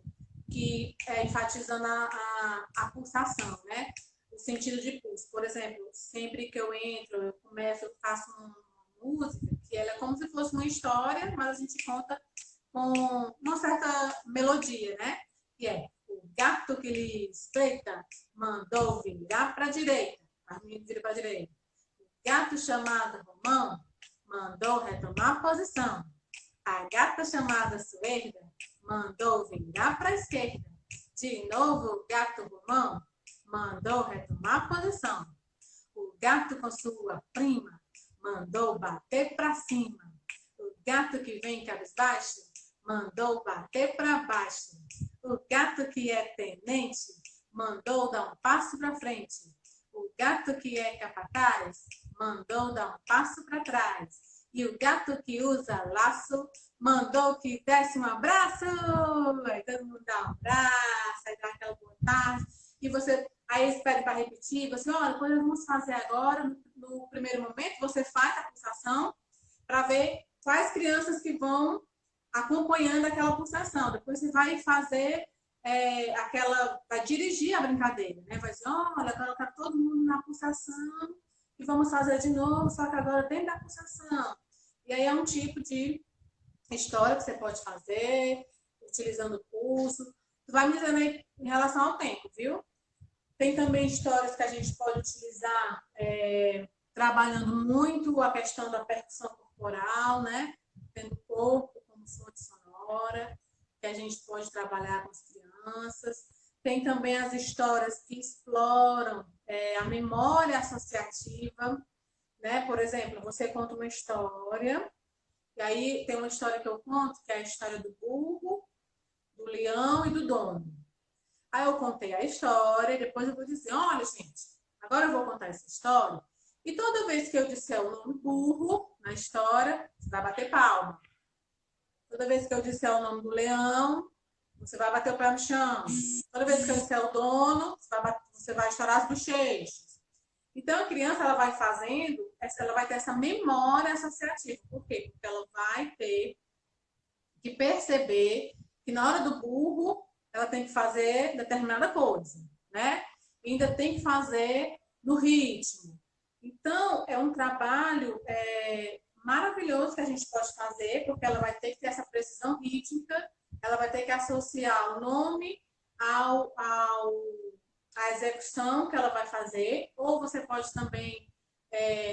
que é enfatizando a pulsação, né? O sentido de pulso. Por exemplo, sempre que eu entro, eu começo, eu faço uma música que ela é como se fosse uma história, mas a gente conta com uma certa melodia, né? Que é o gato que lhe espreita mandou virar para a direita. As meninas viram para a direita. O gato chamado Romão mandou retomar a posição. A gata chamada Suerda mandou virar para a esquerda. De novo, o gato Romão mandou retomar a posição. O gato com sua prima mandou bater para cima. O gato que vem cabisbaixo mandou bater para baixo. O gato que é tenente mandou dar um passo para frente. O gato que é capataz mandou dar um passo para trás. E o gato que usa laço mandou que desse um abraço. Aí todo mundo dá um abraço, aí dá aquela boa tarde. E você aí espera para repetir. Você, olha, podemos fazer agora, no primeiro momento, você faz a pulsação para ver quais crianças que vão acompanhando aquela pulsação. Depois você vai fazer vai dirigir a brincadeira, né? Vai dizer, olha, agora está todo mundo na pulsação e vamos fazer de novo, só que agora dentro da pulsação. E aí é um tipo de história que você pode fazer, utilizando o pulso. Tu vai me dizendo aí em relação ao tempo, viu? Tem também histórias que a gente pode utilizar trabalhando muito a questão da percussão corporal, né? Tendo o corpo como fonte sonora, que a gente pode trabalhar com as crianças. Tem também as histórias que exploram a memória associativa, né? Por exemplo, você conta uma história, e aí tem uma história que eu conto, que é a história do burro, do leão e do dono. Aí eu contei a história, e depois eu vou dizer, olha, gente, agora eu vou contar essa história, e toda vez que eu disser o nome burro na história, você vai bater palma. Toda vez que eu disser o nome do leão, você vai bater o pé no chão. Toda vez que eu disser o dono, você vai estourar as bochechas. Então, a criança ela vai fazendo, ela vai ter essa memória associativa. Por quê? Porque ela vai ter que perceber que na hora do burro, ela tem que fazer determinada coisa, né? E ainda tem que fazer no ritmo. Então, é um trabalho maravilhoso que a gente pode fazer, porque ela vai ter que ter essa precisão rítmica, ela vai ter que associar o nome à execução que ela vai fazer, ou você pode também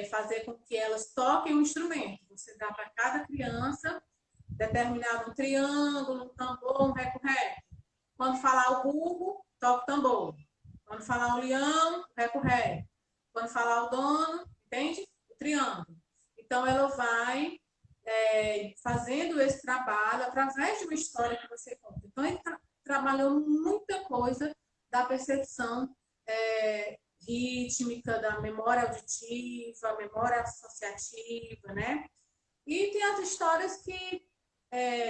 fazer com que elas toquem um instrumento. Você dá para cada criança determinado um triângulo, um tambor, um reco-reco. Quando falar o burro, toca o tambor. Quando falar o leão, reco-reco. Quando falar o dono, entende? O triângulo. Então, ela vai fazendo esse trabalho através de uma história que você conta. Então, ele trabalhou muita coisa da percepção rítmica, da memória auditiva, memória associativa, né? E tem as histórias que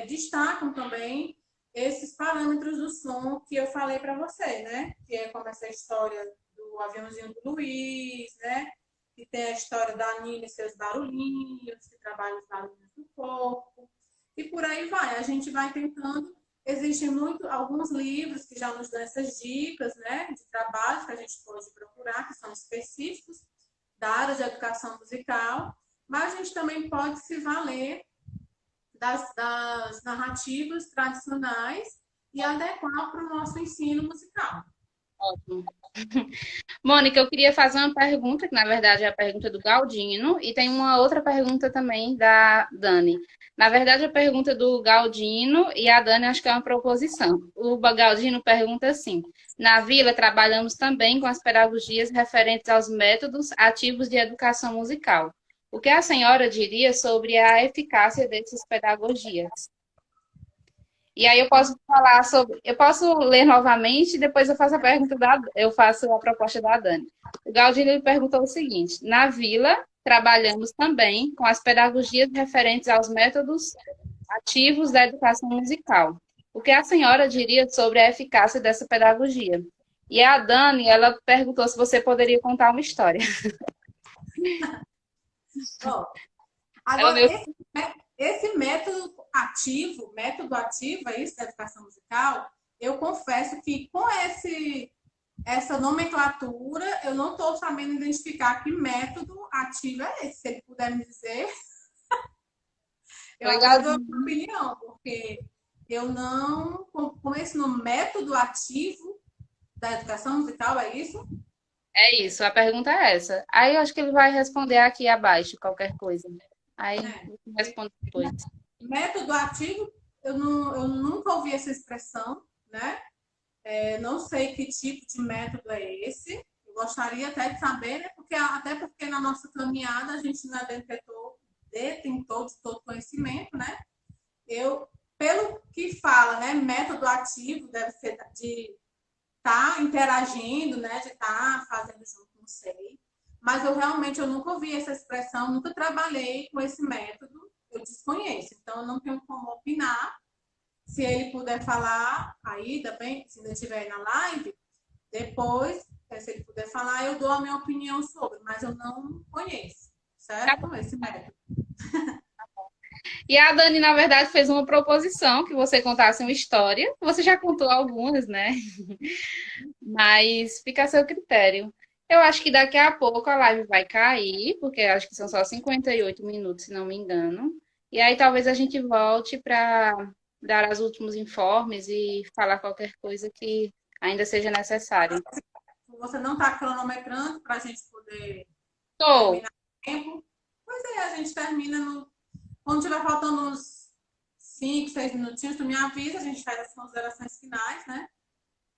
destacam também esses parâmetros do som que eu falei para você, né? Que é como essa história do aviãozinho do Luiz, né? Que tem a história da Nina e seus barulhinhos, que trabalha os barulhos do corpo. E por aí vai. A gente vai tentando. Existem alguns livros que já nos dão essas dicas, né? De trabalho que a gente pode procurar, que são específicos da área de educação musical. Mas a gente também pode se valer das narrativas tradicionais e adequar para o nosso ensino musical. Ótimo. Mônica, eu queria fazer uma pergunta, que na verdade é a pergunta do Galdino, e tem uma outra pergunta também da Dani. Na verdade, a pergunta do Galdino e a Dani acho que é uma proposição. O Galdino pergunta assim: na Vila trabalhamos também com as pedagogias referentes aos métodos ativos de educação musical. O que a senhora diria sobre a eficácia dessas pedagogias? E aí eu posso falar sobre. Eu posso ler novamente e depois eu faço a pergunta eu faço a proposta da Dani. O Galdino ele perguntou o seguinte: na vila, trabalhamos também com as pedagogias referentes aos métodos ativos da educação musical. O que a senhora diria sobre a eficácia dessa pedagogia? E a Dani, ela perguntou se você poderia contar uma história. Ó, Ela agora, meio esse método ativo, é isso, da educação musical, eu confesso que com essa nomenclatura, eu não estou sabendo identificar que método ativo é esse. Se ele puder me dizer, eu Oi, até dou Galdino. uma opinião, porque eu não. Com esse no método ativo da educação musical, é isso? É isso, a pergunta é essa. Aí eu acho que ele vai responder aqui abaixo, qualquer coisa. Aí É. eu respondo depois. Método ativo, eu nunca ouvi essa expressão, né? Não sei que tipo de método é esse. Eu gostaria até de saber, né? Até porque na nossa caminhada a gente não é detentor de todo conhecimento, né? Pelo que fala, né? Método ativo deve ser de estar interagindo, né? De estar fazendo junto, não sei. Mas eu nunca ouvi essa expressão, nunca trabalhei com esse método, eu desconheço. Então, eu não tenho como opinar. Se ele puder falar aí também, se ele estiver aí na live, depois, se ele puder falar, eu dou a minha opinião sobre, mas eu não conheço, Tá bom. certo? Esse método. E a Dani, na verdade, fez uma proposição que você contasse uma história. Você já contou algumas, né? Mas fica a seu critério. Eu acho que daqui a pouco a live vai cair, porque acho que são só 58 minutos, se não me engano. E aí talvez a gente volte para dar os últimos informes e falar qualquer coisa que ainda seja necessário. Você não está cronometrando para a gente poder Tô, terminar o tempo? Pois é, a gente termina quando tiver faltando uns 5, 6 minutinhos, tu me avisa, a gente faz as considerações finais, né?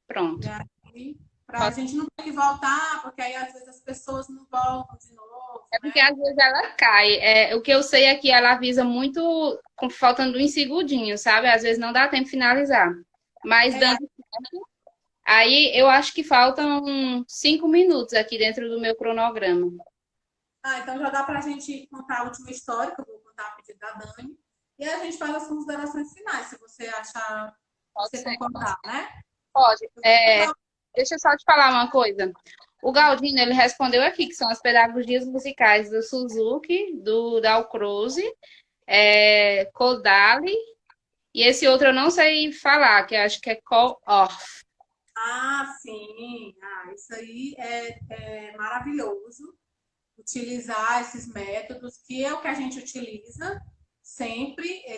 pronto. E aí, para a gente não ter que voltar, porque aí às vezes as pessoas não voltam de novo, É porque né? às vezes ela cai. O que eu sei é que ela avisa muito, faltando uns segundinhos, sabe? Às vezes não dá tempo de finalizar. Mas É, dando aí, eu acho que faltam 5 minutos aqui dentro do meu cronograma. então já dá para a gente contar a última história, que eu vou contar a pedido da Dani, e aí a gente faz as considerações finais, se você achar, Pode você ser. concordar, né? Pode. Deixa eu só te falar uma coisa. O Galdino, ele respondeu aqui que são as pedagogias musicais do Suzuki, do Dalcroze, Kodali, e esse outro eu não sei falar, que eu acho que é Call-Off. Ah, sim. Isso aí é maravilhoso. Utilizar esses métodos, que é o que a gente utiliza sempre. A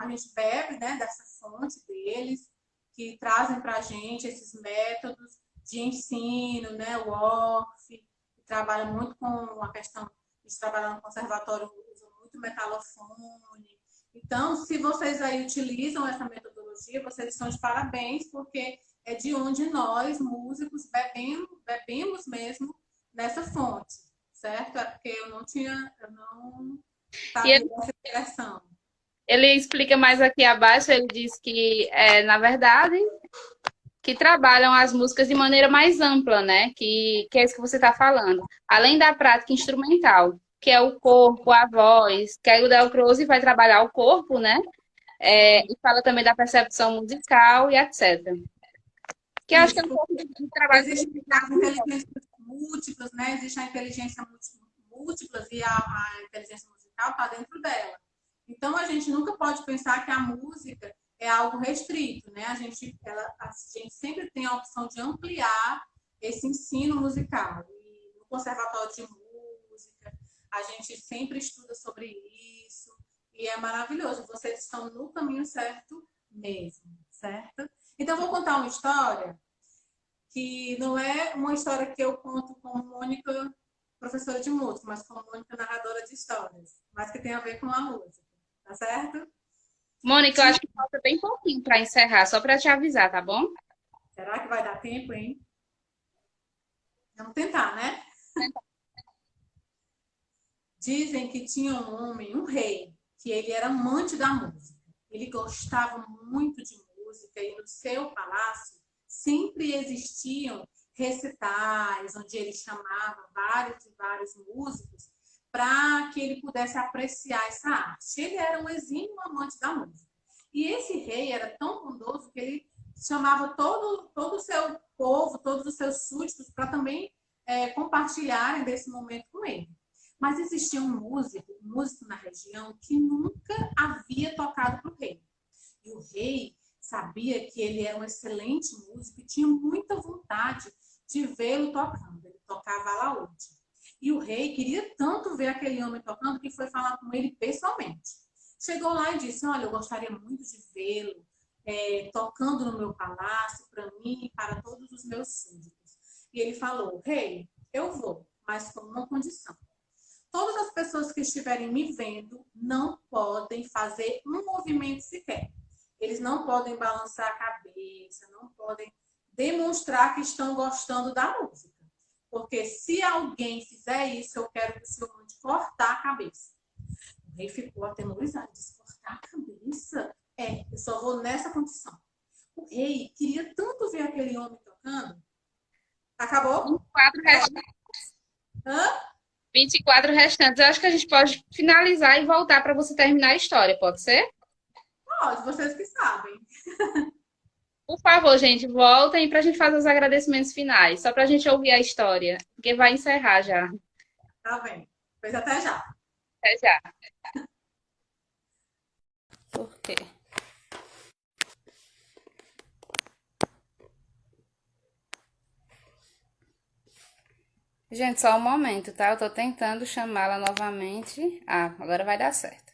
gente bebe, né, dessa fonte deles, que trazem para a gente esses métodos de ensino, né, o ORF, que trabalha muito com a questão de trabalhar no conservatório, usa muito metalofone. Então, se vocês aí utilizam essa metodologia, vocês estão de parabéns, porque é de onde nós, músicos, bebemos mesmo nessa fonte, certo? É porque eu não E sabia ele, dessa direção. ele explica mais aqui abaixo, ele diz que, na verdade, que trabalham as músicas de maneira mais ampla, né? Que é isso que você está falando. Além da prática instrumental, que é o corpo, a voz, que aí o Del Croce vai trabalhar o corpo, né? E fala também da percepção musical e etc. Que eu acho que é Isso, um porque pouco de trabalho que a existem gente as faz. inteligências múltiplas, né? Existe a inteligência múltiplas e a inteligência musical está dentro dela. Então, a gente nunca pode pensar que a música é algo restrito, né? A gente sempre tem a opção de ampliar esse ensino musical. E no conservatório de música, a gente sempre estuda sobre isso. E é maravilhoso. Vocês estão no caminho certo mesmo, certo? Então, eu vou contar uma história que não é uma história que eu conto com Mônica, professora de música, mas com Mônica, narradora de histórias, mas que tem a ver com a música, tá certo? Mônica, eu Tinha... acho que falta bem pouquinho para encerrar, só para te avisar, tá bom? Será que vai dar tempo, hein? Vamos tentar, né? Dizem que tinha um homem, um rei, que ele era amante da música. Ele gostava muito de música e no seu palácio sempre existiam recitais onde ele chamava vários e vários músicos para que ele pudesse apreciar essa arte. Ele era um exímio amante da música. E esse rei era tão bondoso que ele chamava todo o seu povo, todos os seus súditos, para também compartilharem desse momento com ele. Mas existia um músico na região, que nunca havia tocado para o rei. E o rei sabia que ele era um excelente músico e tinha muita vontade de vê-lo tocando. Ele tocava alaúde. E o rei queria tanto ver aquele homem tocando que foi falar com ele pessoalmente. Chegou lá e disse: olha, eu gostaria muito de vê-lo tocando no meu palácio, para mim e para todos os meus súditos. E ele falou: rei, eu vou, mas com uma condição. Todas as pessoas que estiverem me vendo não podem fazer um movimento sequer. Eles não podem balançar a cabeça, não podem demonstrar que estão gostando da música. Porque se alguém fizer isso, eu quero que o senhor mande cortar a cabeça. O rei ficou atemorizado, disse: cortar a cabeça? Eu só vou nessa condição. O rei queria tanto ver aquele homem tocando. Acabou? 24 restantes. Hã? 24 restantes. Eu acho que a gente pode finalizar e voltar para você terminar a história, pode ser? Pode, vocês que sabem. Por favor, gente, voltem para a gente fazer os agradecimentos finais, só para a gente ouvir a história, porque vai encerrar já. Tá bem. Pois até já. Até já. Por quê? Gente, só um momento, tá? Eu tô tentando chamá-la novamente. Ah, agora vai dar certo.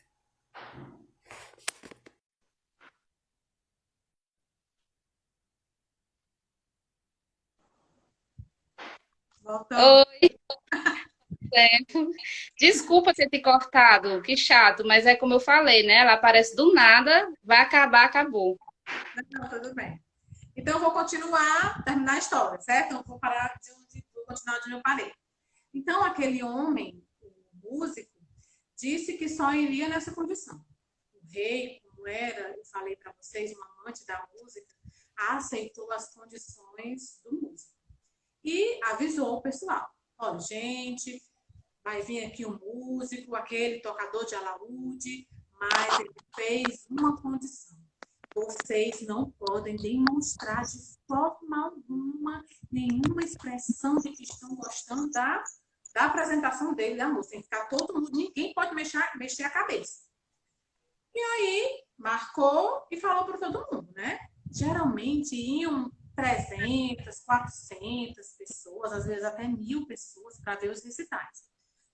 Voltamos. Oi, tempo. Desculpa ter te cortado, que chato, mas é como eu falei, né? Ela aparece do nada, vai acabar, acabou. Não, tudo bem. Então, eu vou continuar, terminar a história, certo? Eu vou parar vou continuar de onde eu parei. Então, aquele homem, o músico, disse que só iria nessa condição. O rei, como era, eu falei para vocês, um amante da música, aceitou as condições do músico. E avisou o pessoal: olha, gente, vai vir aqui um músico, aquele tocador de alaúde, mas ele fez uma condição: vocês não podem demonstrar de forma alguma nenhuma expressão de que estão gostando da apresentação dele, da música. Tem que ficar todo mundo, ninguém pode mexer a cabeça. E aí, marcou e falou para todo mundo, né? Geralmente iam 300, 400 pessoas, às vezes até 1000 pessoas para ver os recitais.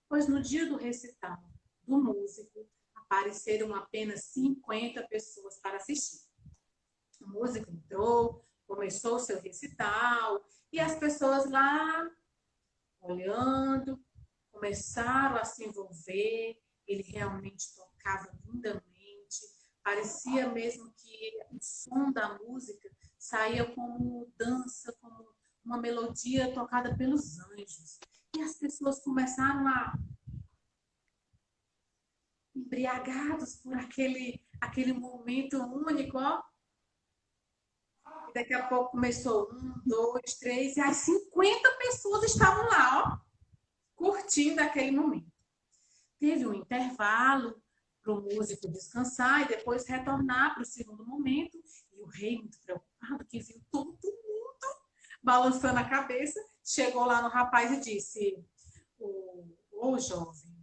Pois no dia do recital do músico, apareceram apenas 50 pessoas para assistir. O músico entrou, começou o seu recital, e as pessoas lá, olhando, começaram a se envolver. Ele realmente tocava lindamente, parecia mesmo que o som da música saía como dança, como uma melodia tocada pelos anjos. E as pessoas começaram a, embriagados por aquele momento único, ó. E daqui a pouco começou 1, 2, 3, e as 50 pessoas estavam lá, ó, curtindo aquele momento. Teve um intervalo para o músico descansar e depois retornar para o segundo momento. E o rei, muito preocupado, que viu todo mundo balançando a cabeça, chegou lá no rapaz e disse: ô jovem,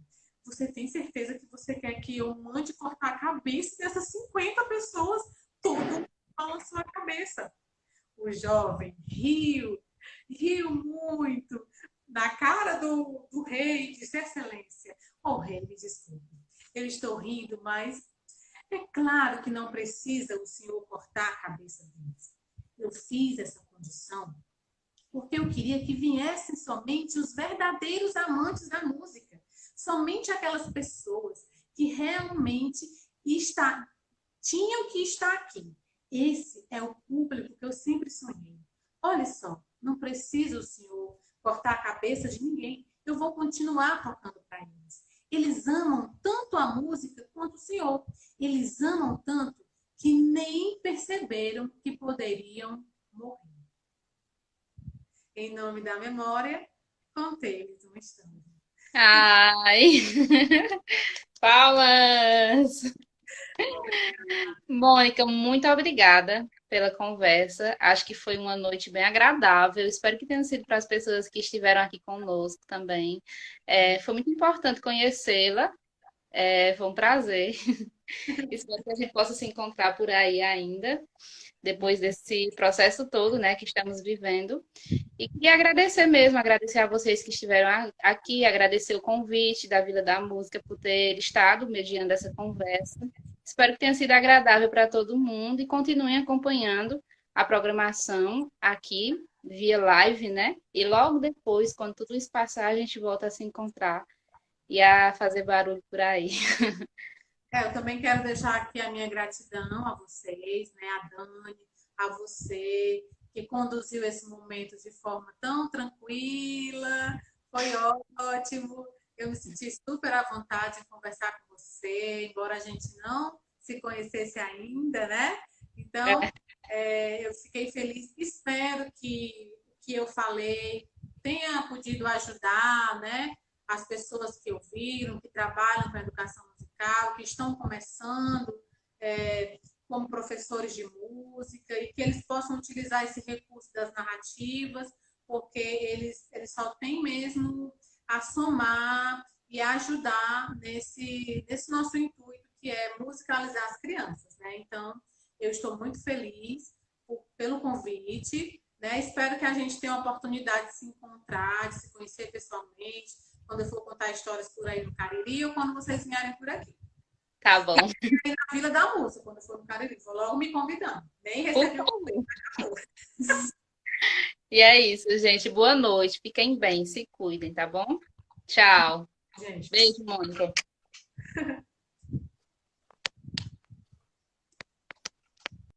você tem certeza que você quer que eu mande cortar a cabeça dessas 50 pessoas? Todo mundo balançou a cabeça. O jovem riu muito, na cara do rei, disse: excelência, rei, me desculpe, eu estou rindo, mas é claro que não precisa o senhor cortar a cabeça deles. Eu fiz essa condição porque eu queria que viessem somente os verdadeiros amantes da música, somente aquelas pessoas que realmente tinham que estar aqui. Esse é o público que eu sempre sonhei. Olha só, não precisa o senhor cortar a cabeça de ninguém. Eu vou continuar tocando para eles. Eles amam tanto a música quanto o senhor. Eles amam tanto que nem perceberam que poderiam morrer. Em nome da memória, contei-lhes uma história. Ai, palmas! Mônica, muito obrigada pela conversa. Acho que foi uma noite bem agradável. Espero que tenha sido para as pessoas que estiveram aqui conosco também. Foi muito importante conhecê-la. Foi um prazer. Espero que a gente possa se encontrar por aí ainda, depois desse processo todo, né, que estamos vivendo. E queria agradecer mesmo, agradecer a vocês que estiveram aqui, agradecer o convite da Vila da Música por ter estado mediando essa conversa. Espero que tenha sido agradável para todo mundo e continuem acompanhando a programação aqui via live, né? E logo depois, quando tudo isso passar, a gente volta a se encontrar e a fazer barulho por aí. Eu também quero deixar aqui a minha gratidão a vocês, né? A Dani, a você, que conduziu esse momento de forma tão tranquila. Foi ótimo. Eu me senti super à vontade em conversar com você, embora a gente não se conhecesse ainda, né? Então, eu fiquei feliz. Espero que eu falei tenha podido ajudar, né? As pessoas que ouviram, que trabalham com a educação musical, que estão começando como professores de música e que eles possam utilizar esse recurso das narrativas, porque eles só têm mesmo a somar e a ajudar nesse nosso intuito, que é musicalizar as crianças, né? Então, eu estou muito feliz pelo convite, né? Espero que a gente tenha a oportunidade de se encontrar, de se conhecer pessoalmente, quando eu for contar histórias por aí no Cariri ou quando vocês vierem por aqui. Tá bom. Na Vila da Música, quando eu for no Cariri, vou logo me convidando. Nem Por recebi um favor. convite. E é isso, gente. Boa noite. Fiquem bem, se cuidem, tá bom? Tchau. Gente, Beijo, Mônica.